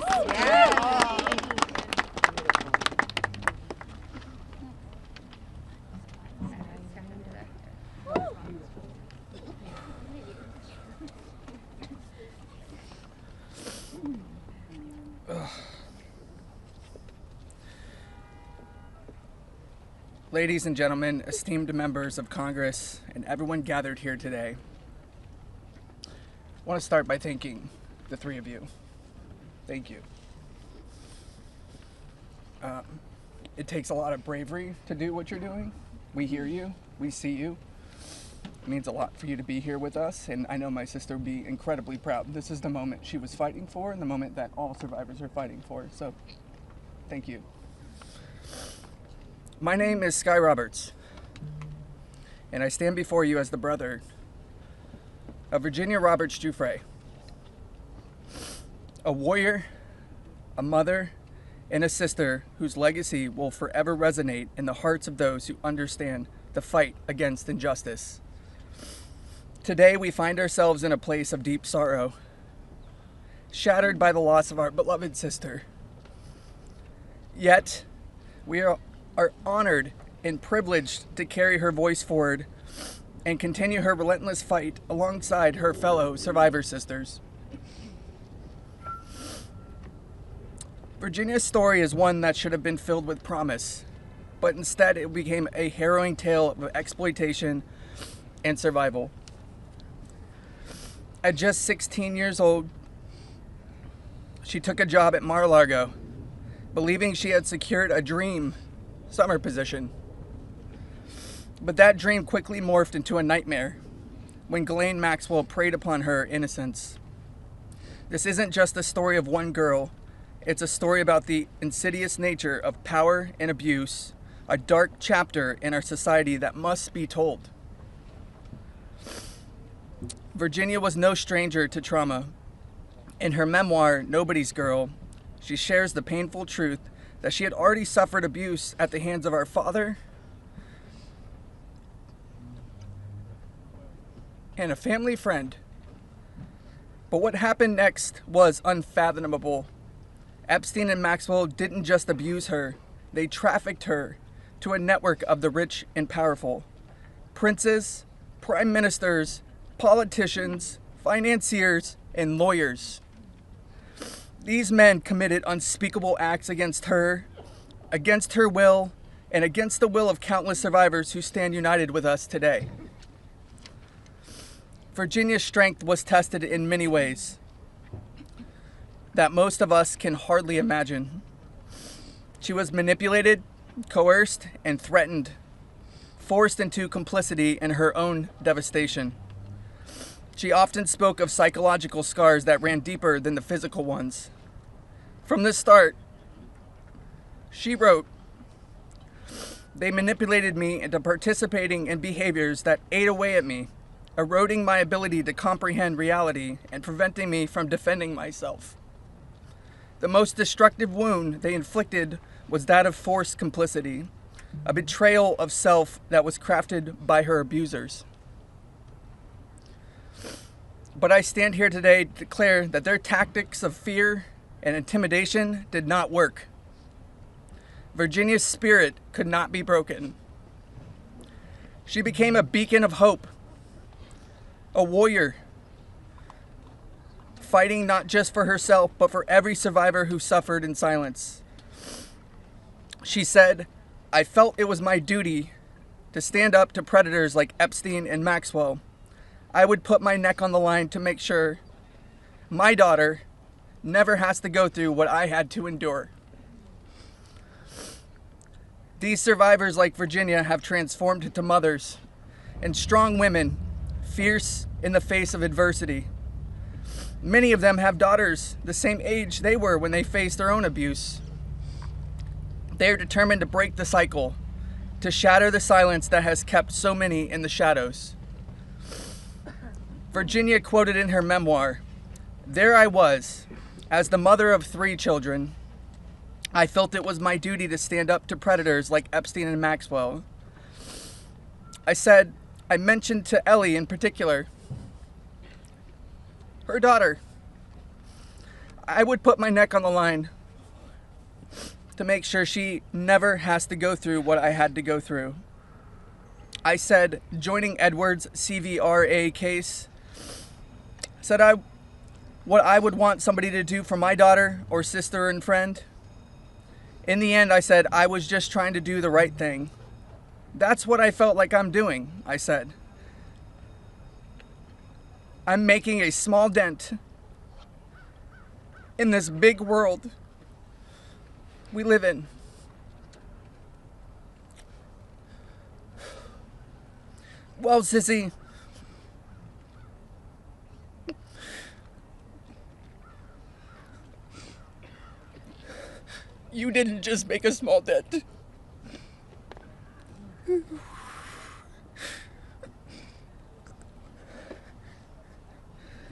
Ladies and gentlemen, esteemed members of Congress, and everyone gathered here today, I want to start by thanking the three of you. Thank you. It takes a lot of bravery to do what you're doing. We hear you. We see you. It means a lot for you to be here with us, and I know my sister would be incredibly proud. This is the moment she was fighting for and the moment that all survivors are fighting for, so thank you. My name is Sky Roberts, and I stand before you as the brother of Virginia Roberts Giuffre, a warrior, a mother, and a sister whose legacy will forever resonate in the hearts of those who understand the fight against injustice. Today, we find ourselves in a place of deep sorrow, shattered by the loss of our beloved sister. Yet, we are honored and privileged to carry her voice forward and continue her relentless fight alongside her fellow survivor sisters. Virginia's story is one that should have been filled with promise, but instead it became a harrowing tale of exploitation and survival. At just 16 years old, she took a job at Mar-a-Lago, believing she had secured a dream summer position. But that dream quickly morphed into a nightmare when Ghislaine Maxwell preyed upon her innocence. This isn't just the story of one girl, it's a story about the insidious nature of power and abuse, a dark chapter in our society that must be told. Virginia was no stranger to trauma. In her memoir, Nobody's Girl, she shares the painful truth that she had already suffered abuse at the hands of our father and a family friend. But what happened next was unfathomable. Epstein and Maxwell didn't just abuse her, they trafficked her to a network of the rich and powerful. Princes, prime ministers, politicians, financiers, and lawyers. These men committed unspeakable acts against her will, and against the will of countless survivors who stand united with us today. Virginia's strength was tested in many ways that most of us can hardly imagine. She was manipulated, coerced, and threatened, forced into complicity in her own devastation. She often spoke of psychological scars that ran deeper than the physical ones. From the start, she wrote, "They manipulated me into participating in behaviors that ate away at me, eroding my ability to comprehend reality and preventing me from defending myself. The most destructive wound they inflicted was that of forced complicity, a betrayal of self that was crafted by her abusers. But I stand here today to declare that their tactics of fear and intimidation did not work. Virginia's spirit could not be broken. She became a beacon of hope, a warrior, fighting not just for herself, but for every survivor who suffered in silence. She said, I felt it was my duty to stand up to predators like Epstein and Maxwell. I would put my neck on the line to make sure my daughter never has to go through what I had to endure. These survivors like Virginia have transformed into mothers and strong women, fierce in the face of adversity. Many of them have daughters the same age they were when they faced their own abuse. They are determined to break the cycle, to shatter the silence that has kept so many in the shadows. Virginia quoted in her memoir, "There I was, as the mother of 3 children. I felt it was my duty to stand up to predators like Epstein and Maxwell. I mentioned to Ellie in particular, her daughter, I would put my neck on the line to make sure she never has to go through what I had to go through. I said, joining Edward's CVRA case, what I would want somebody to do for my daughter or sister and friend. In the end, I said, I was just trying to do the right thing. That's what I felt like I'm doing," I said. "I'm making a small dent in this big world we live in." Well, sissy, you didn't just make a small dent.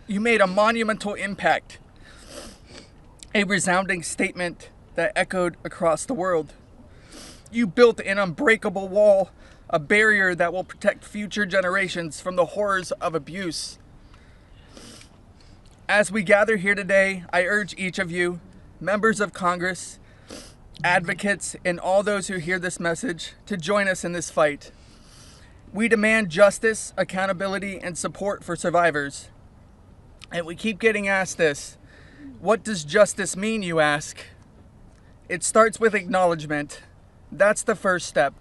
You made a monumental impact, a resounding statement that echoed across the world. You built an unbreakable wall, a barrier that will protect future generations from the horrors of abuse. As we gather here today, I urge each of you, members of Congress, advocates, and all those who hear this message to join us in this fight. We demand justice, accountability, and support for survivors. And we keep getting asked this. What does justice mean, you ask? It starts with acknowledgement. That's the first step.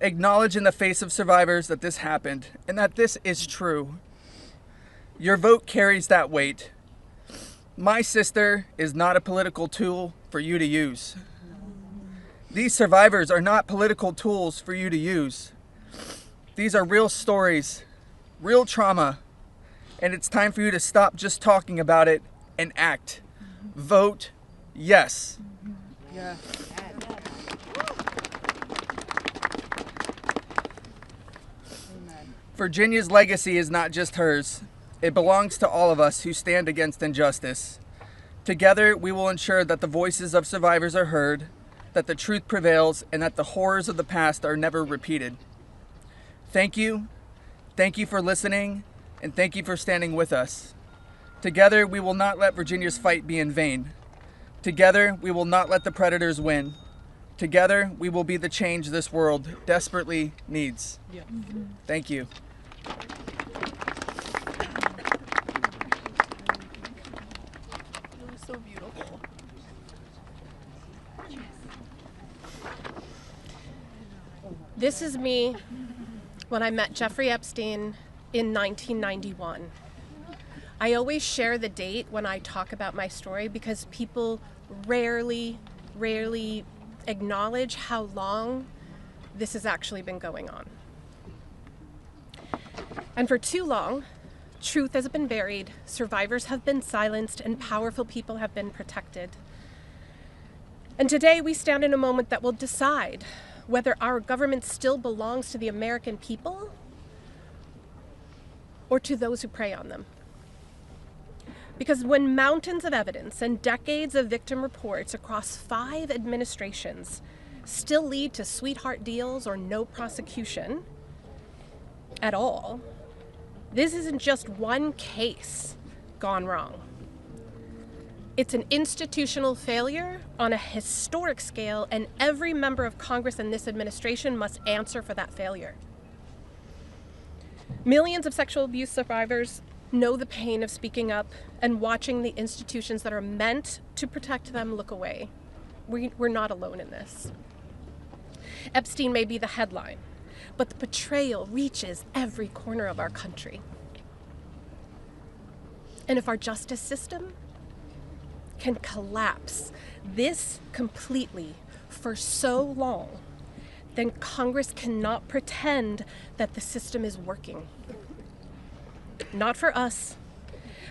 Acknowledge in the face of survivors that this happened and that this is true. Your vote carries that weight. My sister is not a political tool for you to use. These survivors are not political tools for you to use. These are real stories, real trauma, and it's time for you to stop just talking about it and act. Vote yes. Yeah. Virginia's legacy is not just hers. It belongs to all of us who stand against injustice. Together, we will ensure that the voices of survivors are heard, that the truth prevails, and that the horrors of the past are never repeated. Thank you. Thank you for listening, and thank you for standing with us. Together, we will not let Virginia's fight be in vain. Together, we will not let the predators win. Together, we will be the change this world desperately needs. Yeah. Thank you. It was so beautiful. This is me when I met Jeffrey Epstein in 1991. I always share the date when I talk about my story because people rarely acknowledge how long this has actually been going on. And for too long, truth has been buried, survivors have been silenced, and powerful people have been protected. And today we stand in a moment that will decide whether our government still belongs to the American people or to those who prey on them. Because when mountains of evidence and decades of victim reports across 5 administrations still lead to sweetheart deals or no prosecution at all, this isn't just one case gone wrong. It's an institutional failure on a historic scale, and every member of Congress in this administration must answer for that failure. Millions of sexual abuse survivors know the pain of speaking up and watching the institutions that are meant to protect them look away. We're not alone in this. Epstein may be the headline, but the betrayal reaches every corner of our country. And if our justice system can collapse this completely for so long, then Congress cannot pretend that the system is working. Not for us,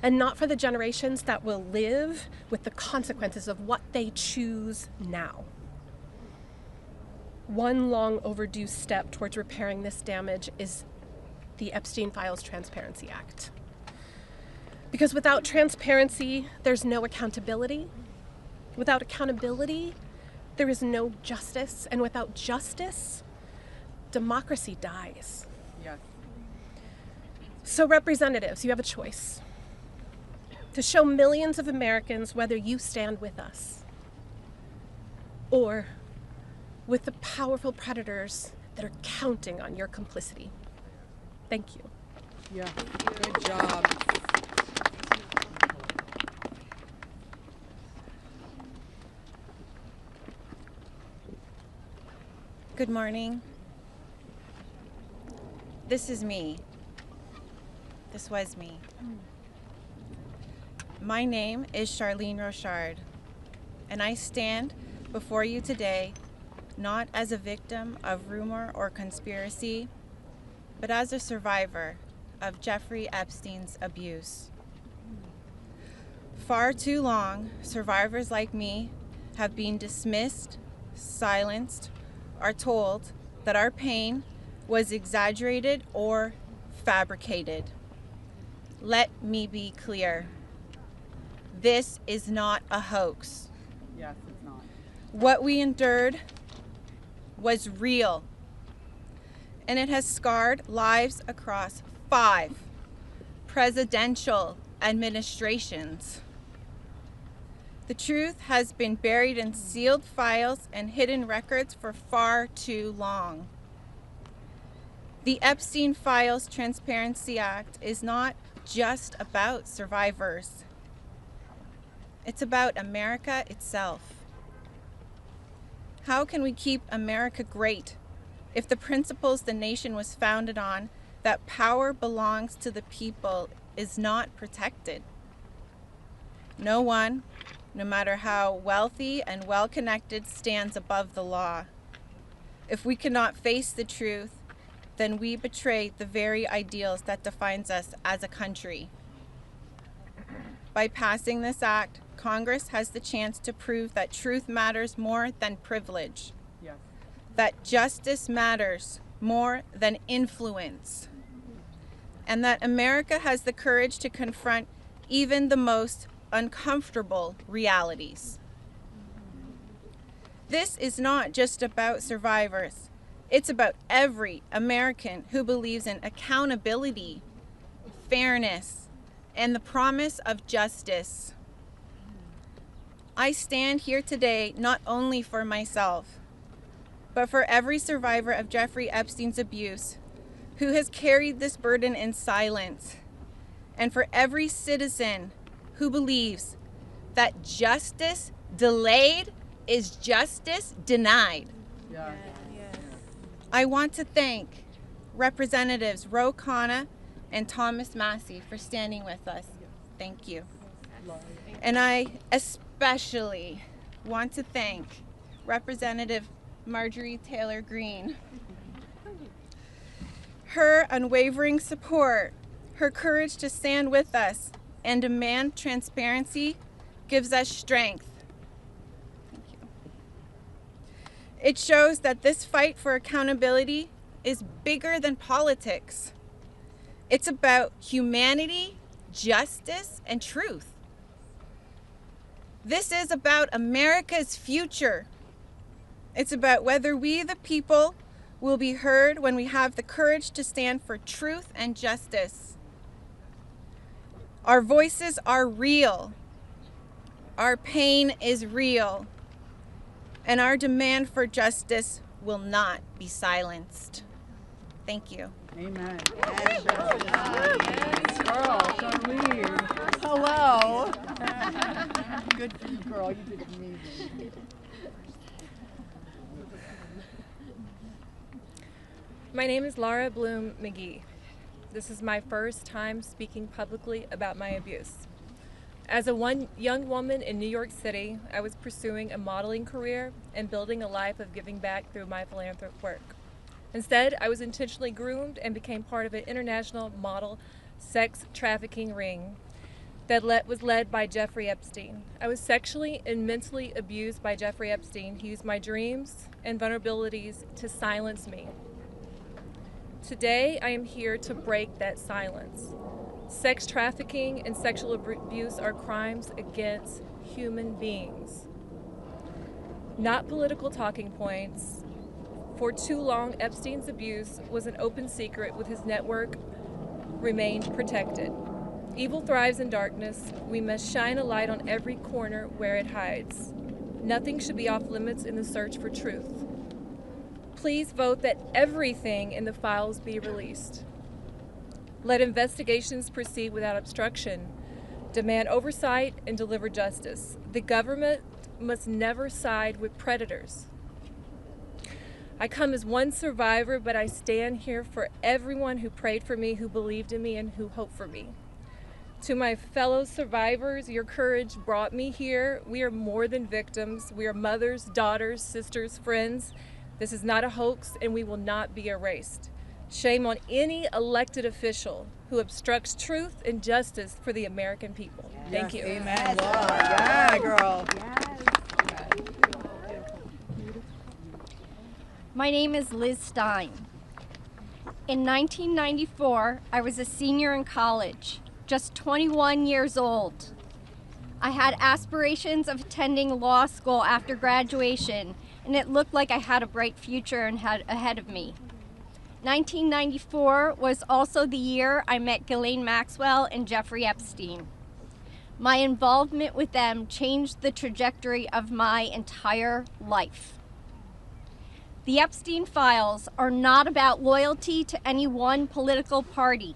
and not for the generations that will live with the consequences of what they choose now. One long overdue step towards repairing this damage is the Epstein Files Transparency Act. Because without transparency, there's no accountability. Without accountability, there is no justice. And without justice, democracy dies. Yes. So representatives, you have a choice to show millions of Americans whether you stand with us or with the powerful predators that are counting on your complicity. Thank you. Yeah, good job. Good morning. This is me. This was me. My name is Charlene Rochard, and I stand before you today not as a victim of rumor or conspiracy, but as a survivor of Jeffrey Epstein's abuse. Far too long, survivors like me have been dismissed, silenced, or told that our pain was exaggerated or fabricated. Let me be clear. This is not a hoax. Yes, it's not. What we endured was real, and it has scarred lives across 5 presidential administrations. The truth has been buried in sealed files and hidden records for far too long. The Epstein Files Transparency Act is not just about survivors. It's about America itself. How can we keep America great if the principles the nation was founded on, that power belongs to the people, is not protected? No one, no matter how wealthy and well-connected, stands above the law. If we cannot face the truth, then we betray the very ideals that defines us as a country. By passing this act, Congress has the chance to prove that truth matters more than privilege. Yes. That justice matters more than influence. And that America has the courage to confront even the most uncomfortable realities. This is not just about survivors. It's about every American who believes in accountability, fairness, and the promise of justice. I stand here today not only for myself, but for every survivor of Jeffrey Epstein's abuse who has carried this burden in silence, and for every citizen who believes that justice delayed is justice denied. Yeah. I want to thank Representatives Khanna and Thomas Massie for standing with us. Thank you. And I especially want to thank Representative Marjorie Taylor Greene. Her unwavering support, her courage to stand with us and demand transparency gives us strength. Thank you. It shows that this fight for accountability is bigger than politics. It's about humanity, justice, and truth. This is about America's future. It's about whether we, the people, will be heard when we have the courage to stand for truth and justice. Our voices are real. Our pain is real. And our demand for justice will not be silenced. Thank you. Amen. Yes. Girl, Charlene. Hello. Good for you, girl. You did amazing. My name is Laura Bloom McGee. This is my first time speaking publicly about my abuse. As a young woman in New York City, I was pursuing a modeling career and building a life of giving back through my philanthropic work. Instead, I was intentionally groomed and became part of an international model sex trafficking ring that was led by Jeffrey Epstein. I was sexually and mentally abused by Jeffrey Epstein. He used my dreams and vulnerabilities to silence me. Today, I am here to break that silence. Sex trafficking and sexual abuse are crimes against human beings, not political talking points. For too long, Epstein's abuse was an open secret, with his network remained protected. Evil thrives in darkness. We must shine a light on every corner where it hides. Nothing should be off limits in the search for truth. Please vote that everything in the files be released. Let investigations proceed without obstruction. Demand oversight and deliver justice. The government must never side with predators. I come as one survivor, but I stand here for everyone who prayed for me, who believed in me, and who hoped for me. To my fellow survivors, your courage brought me here. We are more than victims. We are mothers, daughters, sisters, friends. This is not a hoax, and we will not be erased. Shame on any elected official who obstructs truth and justice for the American people. Thank you. Amen. Yeah, girl. My name is Liz Stein. In 1994, I was a senior in college, just 21 years old. I had aspirations of attending law school after graduation, and it looked like I had a bright future ahead of me. 1994 was also the year I met Ghislaine Maxwell and Jeffrey Epstein. My involvement with them changed the trajectory of my entire life. The Epstein Files are not about loyalty to any one political party.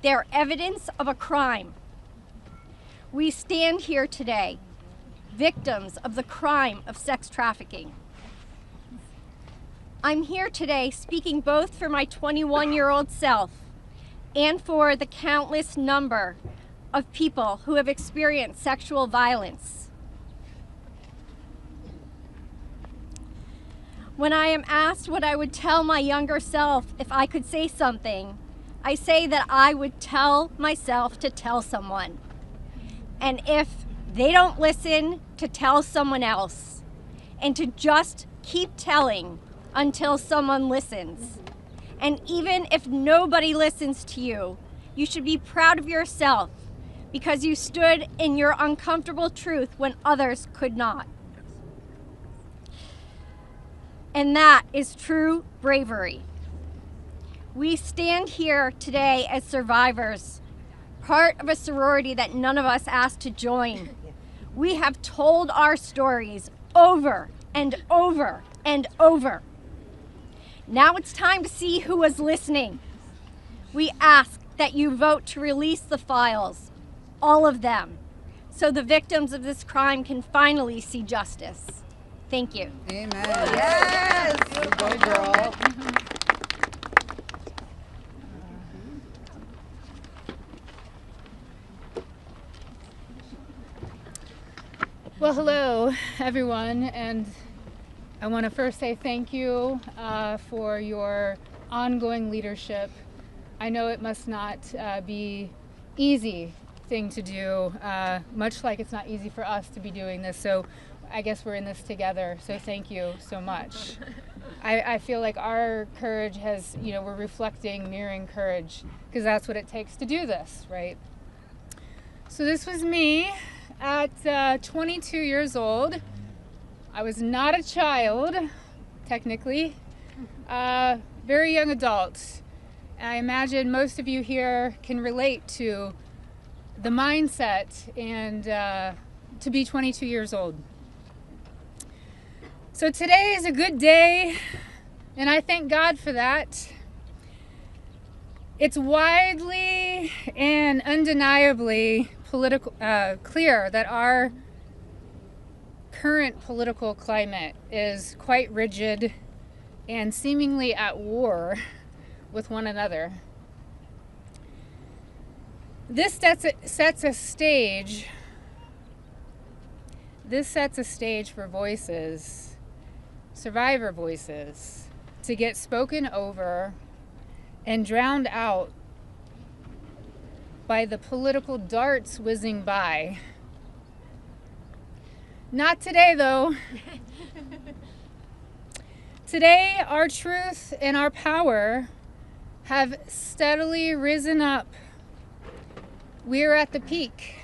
They are evidence of a crime. We stand here today, victims of the crime of sex trafficking. I'm here today speaking both for my 21-year-old self and for the countless number of people who have experienced sexual violence. When I am asked what I would tell my younger self if I could say something, I say that I would tell myself to tell someone. And if they don't listen, to tell someone else. And to just keep telling until someone listens. And even if nobody listens to you, you should be proud of yourself because you stood in your uncomfortable truth when others could not. And that is true bravery. We stand here today as survivors, part of a sorority that none of us asked to join. We have told our stories over and over and over. Now it's time to see who was listening. We ask that you vote to release the files, all of them, so the victims of this crime can finally see justice. Thank you. Amen. Yes. Go, girl. Well, hello, everyone, and I want to first say thank you for your ongoing leadership. I know it must not be easy thing to do, much like it's not easy for us to be doing this, so I guess we're in this together, so thank you so much. I feel like our courage has, we're reflecting, mirroring courage, because that's what it takes to do this, right? So this was me at 22 years old. I was not a child, technically, very young adult. And I imagine most of you here can relate to the mindset and to be 22 years old. So today is a good day, and I thank God for that. It's widely and undeniably clear that our current political climate is quite rigid and seemingly at war with one another. This sets a stage. This sets a stage for voices, survivor voices, to get spoken over and drowned out by the political darts whizzing by. Not today, though. Today, our truth and our power have steadily risen up. We are at the peak.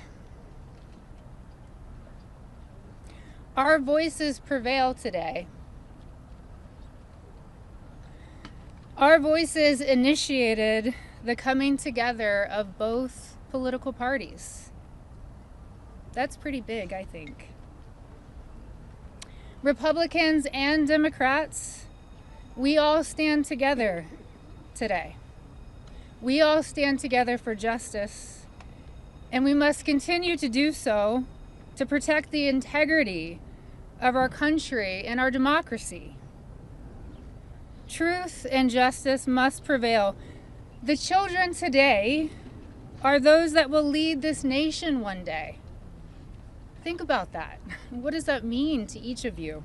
Our voices prevail today. Our voices initiated the coming together of both political parties. That's pretty big, I think. Republicans and Democrats, we all stand together today. We all stand together for justice, and we must continue to do so to protect the integrity of our country and our democracy. Truth and justice must prevail. The children today are those that will lead this nation one day. Think about that. What does that mean to each of you?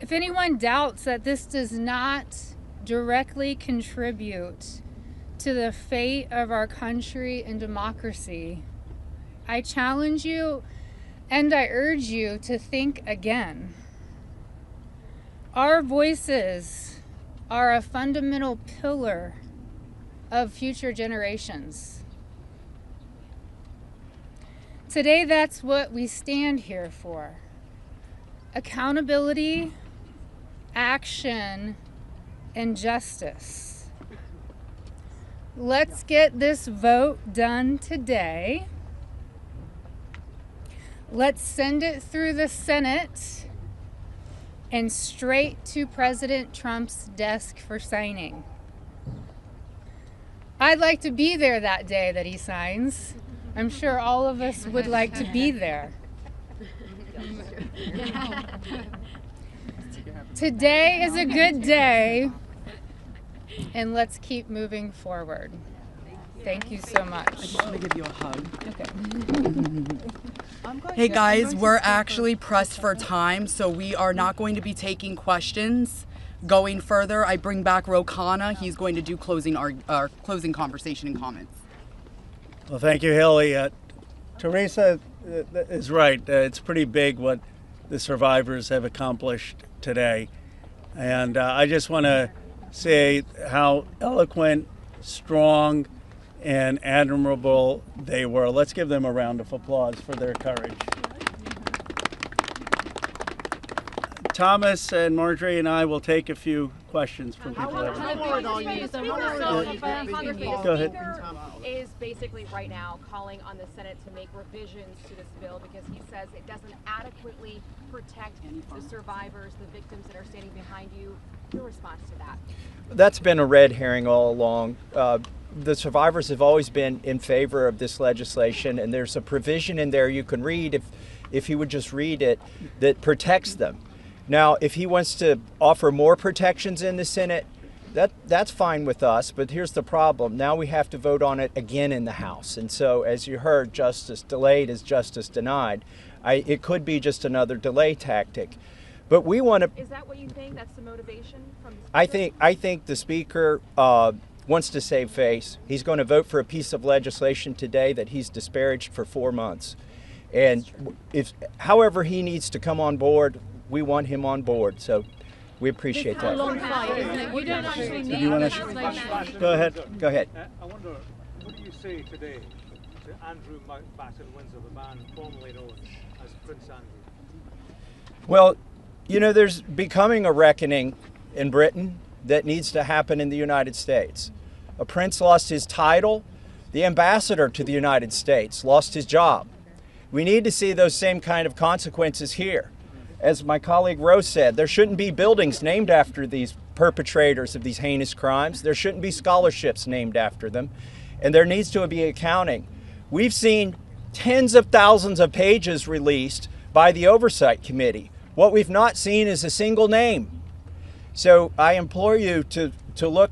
If anyone doubts that this does not directly contribute to the fate of our country and democracy, I challenge you and I urge you to think again. Our voices are a fundamental pillar of future generations. Today, that's what we stand here for. Accountability, action, and justice. Let's get this vote done today. Let's send it through the Senate and straight to President Trump's desk for signing. I'd like to be there that day that he signs. I'm sure all of us would like to be there. Today is a good day, and let's keep moving forward. Thank you so much. I just want to give you a hug. Okay. Hey guys, we're actually pressed for time, so we are not going to be taking questions going further. I bring back Khanna. He's going to do our closing conversation and comments. Well, thank you, Haley. Teresa is right. It's pretty big what the survivors have accomplished today. And I just want to say how eloquent, strong, and admirable they were. Let's give them a round of applause for their courage. Thomas and Marjorie and I will take a few questions from people. Go ahead. Is basically right now calling on the Senate to make revisions to this bill because he says it doesn't adequately protect the survivors, the victims that are standing behind you. Your response to that? That's been a red herring all along. The survivors have always been in favor of this legislation, and there's a provision in there you can read, if you would just read it, that protects them. Now, if he wants to offer more protections in the Senate, That's fine with us, but here's the problem. Now we have to vote on it again in the House. And so, as you heard, justice delayed is justice denied. It could be just another delay tactic. But we want to... Is that what you think? That's the motivation from the Speaker? I think the Speaker wants to save face. He's going to vote for a piece of legislation today that he's disparaged for 4 months. And however he needs to come on board, we want him on board. So we appreciate that. It's a long fight, isn't it? You don't actually need legislation. Go ahead. Go ahead. I wonder, what do you say today to Andrew Mountbatten-Windsor, the man formerly known as Prince Andrew? Well, you know, there's becoming a reckoning in Britain that needs to happen in the United States. A prince lost his title. The ambassador to the United States lost his job. We need to see those same kind of consequences here. As my colleague Rose said, there shouldn't be buildings named after these perpetrators of these heinous crimes. There shouldn't be scholarships named after them. And there needs to be accounting. We've seen tens of thousands of pages released by the Oversight Committee. What we've not seen is a single name. So I implore you to look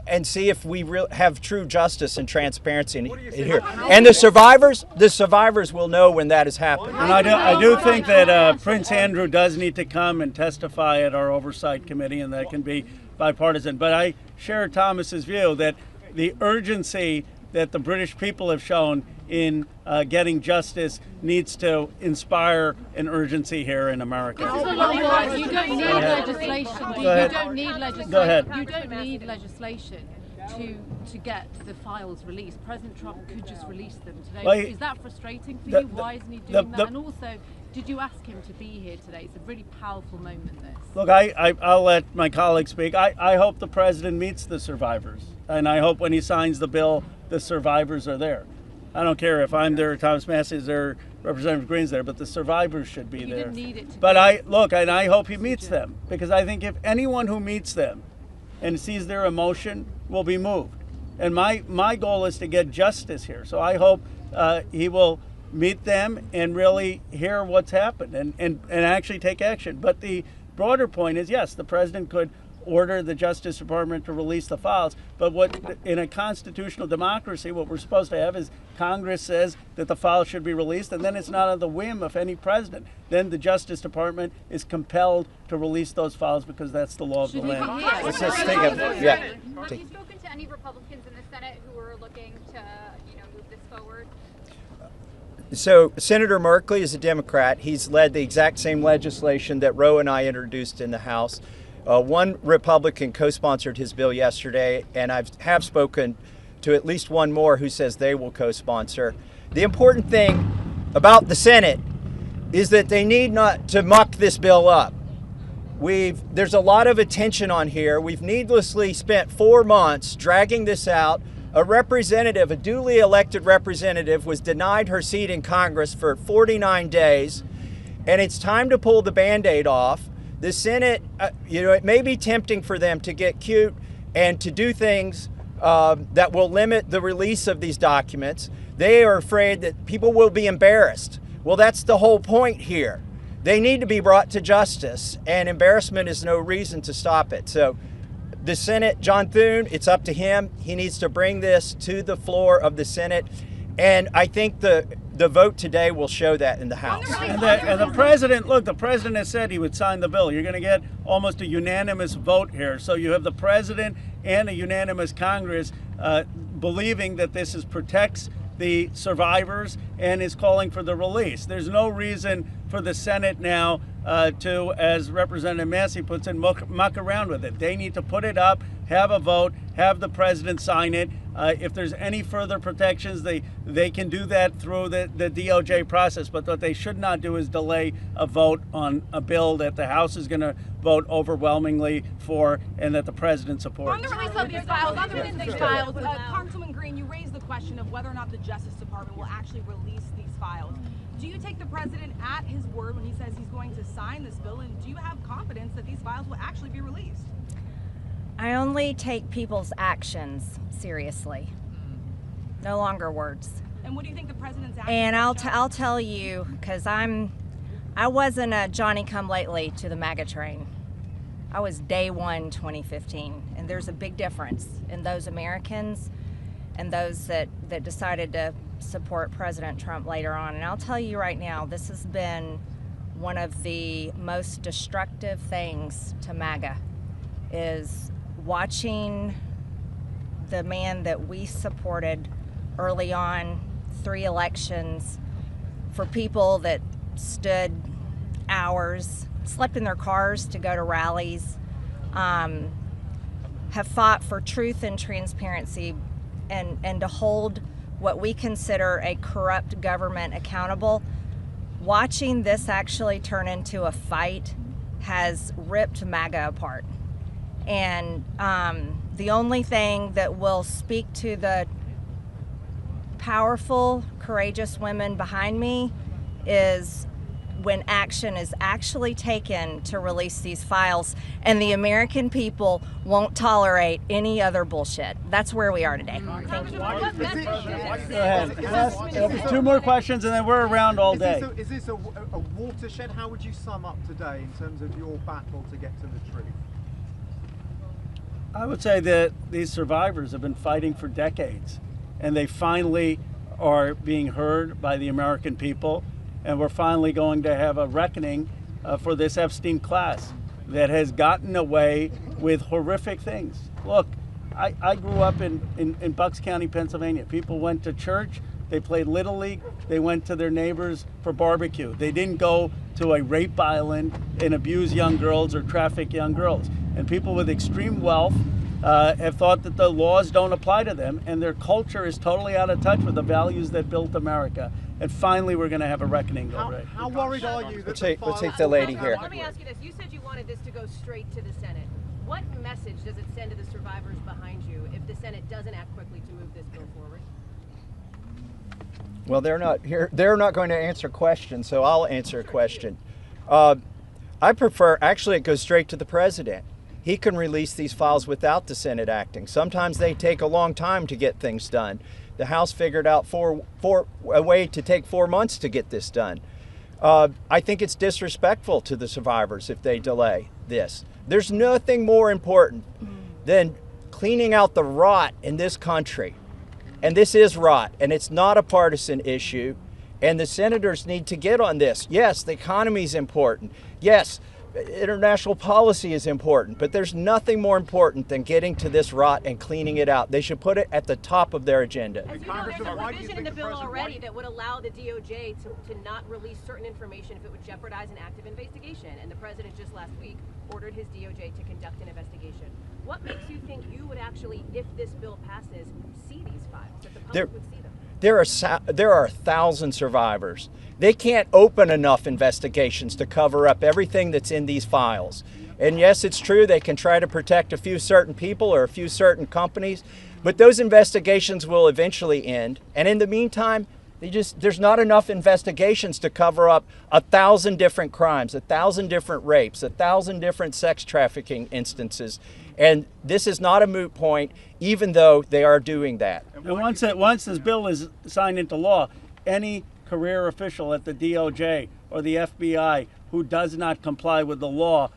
and see if we have true justice and transparency in here. And the survivors will know when that has happened. And I do think that Prince Andrew does need to come and testify at our Oversight Committee, and that can be bipartisan. But I share Thomas's view that the urgency that the British people have shown in getting justice needs to inspire an urgency here in America. You don't need legislation. You don't need legislation. Go ahead. You don't need legislation to get the files released. President Trump could just release them today. Well, Is that frustrating for you? Why isn't he doing that? And also, did you ask him to be here today? It's a really powerful moment, this. Look, I'll let my colleague speak. I hope the president meets the survivors. And I hope when he signs the bill, the survivors are there. I don't care if I'm there, Thomas Massie is there, Representative Greene's there, but the survivors should be there. Need it to but I hope he meets them, because I think if anyone who meets them and sees their emotion will be moved. And my goal is to get justice here. So I hope he will meet them and really hear what's happened and actually take action. But the broader point is, yes, the president could order the Justice Department to release the files, but what in a constitutional democracy, what we're supposed to have is Congress says that the files should be released, and then it's not on the whim of any president. Then the Justice Department is compelled to release those files because that's the law of the land. Let's just think of yeah. Have you spoken to any Republicans in the Senate who are looking to, move this forward? So Senator Merkley is a Democrat. He's led the exact same legislation that Roe and I introduced in the House. One Republican co-sponsored his bill yesterday, and I have spoken to at least one more who says they will co-sponsor. The important thing about the Senate is that they need not to muck this bill up. There's a lot of attention on here. We've needlessly spent 4 months dragging this out. A duly elected representative, was denied her seat in Congress for 49 days, and it's time to pull the Band-Aid off. The Senate, it may be tempting for them to get cute and to do things that will limit the release of these documents. They are afraid that people will be embarrassed. Well, that's the whole point here. They need to be brought to justice, and embarrassment is no reason to stop it. So the Senate, John Thune, it's up to him. He needs to bring this to the floor of the Senate. And I think the vote today will show that in the House. And the president, look, the president has said he would sign the bill. You're going to get almost a unanimous vote here. So you have the president and a unanimous Congress believing that this protects the survivors and is calling for the release. There's no reason for the Senate now to, as Representative Massie puts it, muck around with it. They need to put it up, have a vote, have the president sign it. If there's any further protections, they can do that through the DOJ process. But what they should not do is delay a vote on a bill that the House is going to vote overwhelmingly for and that the president supports. On the release of these files, Congresswoman Greene, you raised the question of whether or not the Justice Department will actually release these files. Do you take the president at his word when he says he's going to sign this bill, and do you have confidence that these files will actually be released? I only take people's actions seriously, no longer words. And what do you think the president's actions? And I'll tell you, because I wasn't a Johnny-come-lately to the MAGA train. I was day one 2015, and And there's a big difference in those Americans and those that decided to support President Trump later on. And I'll tell you right now, this has been one of the most destructive things to MAGA, is watching the man that we supported early on, 3 elections, for people that stood hours, slept in their cars to go to rallies, have fought for truth and transparency and to hold what we consider a corrupt government accountable. Watching this actually turn into a fight has ripped MAGA apart. And the only thing that will speak to the powerful, courageous women behind me is when action is actually taken to release these files, and the American people won't tolerate any other bullshit. That's where we are today. Thank you. Go ahead. 2 more questions and then we're around all day. Is this a watershed? How would you sum up today in terms of your battle to get to the truth? I would say that these survivors have been fighting for decades, and they finally are being heard by the American people, and we're finally going to have a reckoning for this Epstein class that has gotten away with horrific things. Look, I grew up in Bucks County, Pennsylvania. People went to church, they played Little League, they went to their neighbors for barbecue. They didn't go to a rape island and abuse young girls or traffic young girls. And people with extreme wealth have thought that the laws don't apply to them, and their culture is totally out of touch with the values that built America. And finally, we're going to have a reckoning already. How worried are you that we'll take the lady here. Let me ask you this. You said you wanted this to go straight to the Senate. What message does it send to the survivors behind you if the Senate doesn't act quickly to move this bill forward? Well, they're not here. They're not going to answer questions, so I'll answer a question. I prefer, actually, it goes straight to the president. He can release these files without the Senate acting. Sometimes they take a long time to get things done. The House figured out a way to take 4 months to get this done. I think it's disrespectful to the survivors if they delay this. There's nothing more important than cleaning out the rot in this country. And this is rot, and it's not a partisan issue. And the senators need to get on this. Yes, the economy is important. Yes, international policy is important, but there's nothing more important than getting to this rot and cleaning it out. They should put it at the top of their agenda. As you know, there's a provision in the bill already that would allow the DOJ to not release certain information if it would jeopardize an active investigation. And the president just last week ordered his DOJ to conduct an investigation. What makes you think you would actually, if this bill passes, see these files, that the public would see them? There are 1,000 survivors. They can't open enough investigations to cover up everything that's in these files. And yes, it's true they can try to protect a few certain people or a few certain companies, but those investigations will eventually end. And in the meantime, there's not enough investigations to cover up 1,000 different crimes, 1,000 different rapes, 1,000 different sex trafficking instances. And this is not a moot point, even though they are doing that. And once this bill is signed into law, any career official at the DOJ or the FBI who does not comply with the law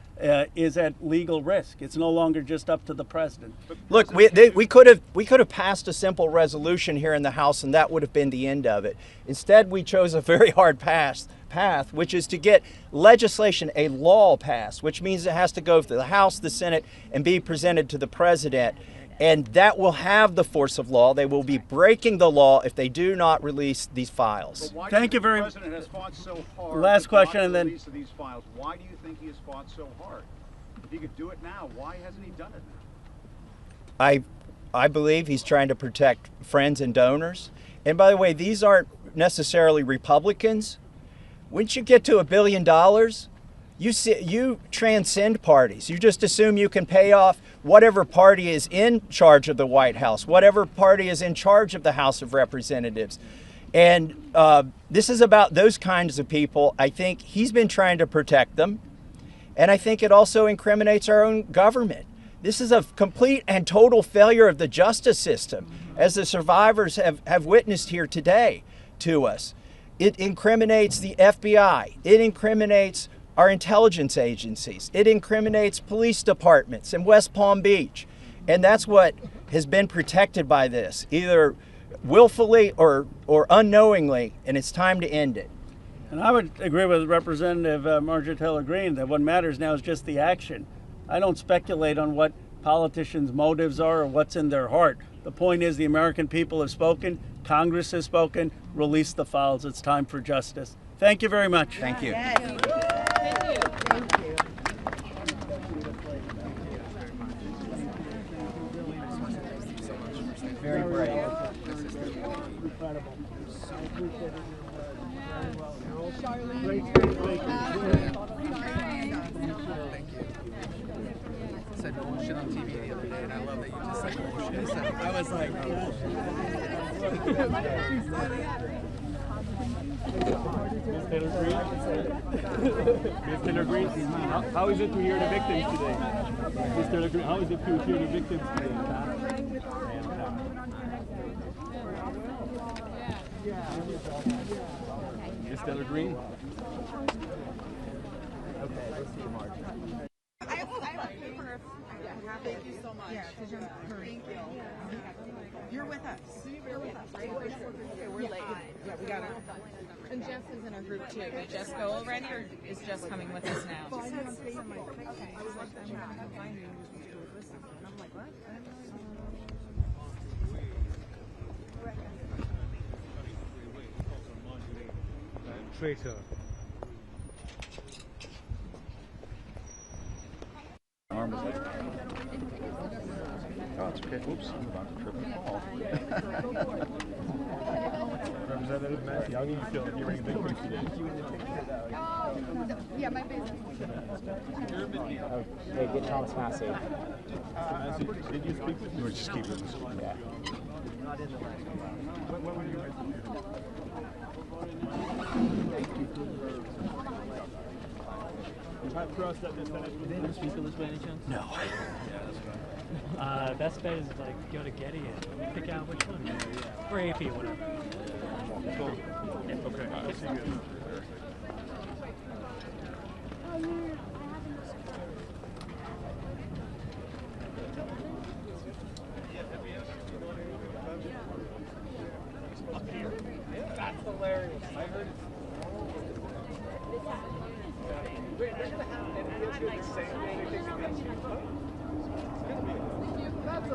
is at legal risk. It's no longer just up to the president. Look, we could have passed a simple resolution here in the House, and that would have been the end of it. Instead, we chose a very hard path, which is to get legislation, a law passed, which means it has to go to the House, the Senate, and be presented to the president. And that will have the force of law. They will be breaking the law if they do not release these files. Thank you very much. The president has fought so hard. Last question, and then release of these files. Why do you think he has fought so hard? If he could do it now, why hasn't he done it now? I believe he's trying to protect friends and donors. And by the way, these aren't necessarily Republicans. Once you get to $1 billion, you transcend parties. You just assume you can pay off whatever party is in charge of the White House, whatever party is in charge of the House of Representatives. And this is about those kinds of people. I think he's been trying to protect them. And I think it also incriminates our own government. This is a complete and total failure of the justice system, as the survivors have witnessed here today to us. It incriminates the FBI. It incriminates our intelligence agencies. It incriminates police departments in West Palm Beach. And that's what has been protected by this, either willfully or unknowingly, and it's time to end it. And I would agree with Representative Marjorie Taylor Greene that what matters now is just the action. I don't speculate on what politicians' motives are or what's in their heart. The point is the American people have spoken, Congress has spoken, release the files. It's time for justice. Thank you very much. Thank you. Yes. Thank you. Thank you. Very brave. Incredible. Said bullshit on TV the other day, and I love that you just said bullshit. I was like, Ms. Taylor Greene? Ms. Taylor Greene, how is it to hear the victims today? Ms. Taylor Greene, how is it to hear the victims today? Ms. Taylor Greene? Okay, let's see Marjorie. Thank you so much. Yeah, because you're thank you. You're with us. You're with us, right? We're late. Yeah, we got it. And Jess is in a group too. Did Jess go already, or is Jess coming with us now? Okay. I was like, I'm going to find you. And I'm like, what? Traitor. Arm is like, oh, it's okay. Oops, I'm about to trip and fall. Representative Massie, how do you feel hearing a victim today? Yeah, my business. Hey, get Thomas Massie. Massie, did you speak with him? We're just keeping this one. Yeah. What were you You have trust that this Senate Did you speak English by any chance? No. Best bet is like go to Getty and pick out which one. Or AP or whatever. Cool. Yeah. Okay. I'll see you. That's hilarious. I heard it. Wait, they're gonna have an like say anything against you. That's a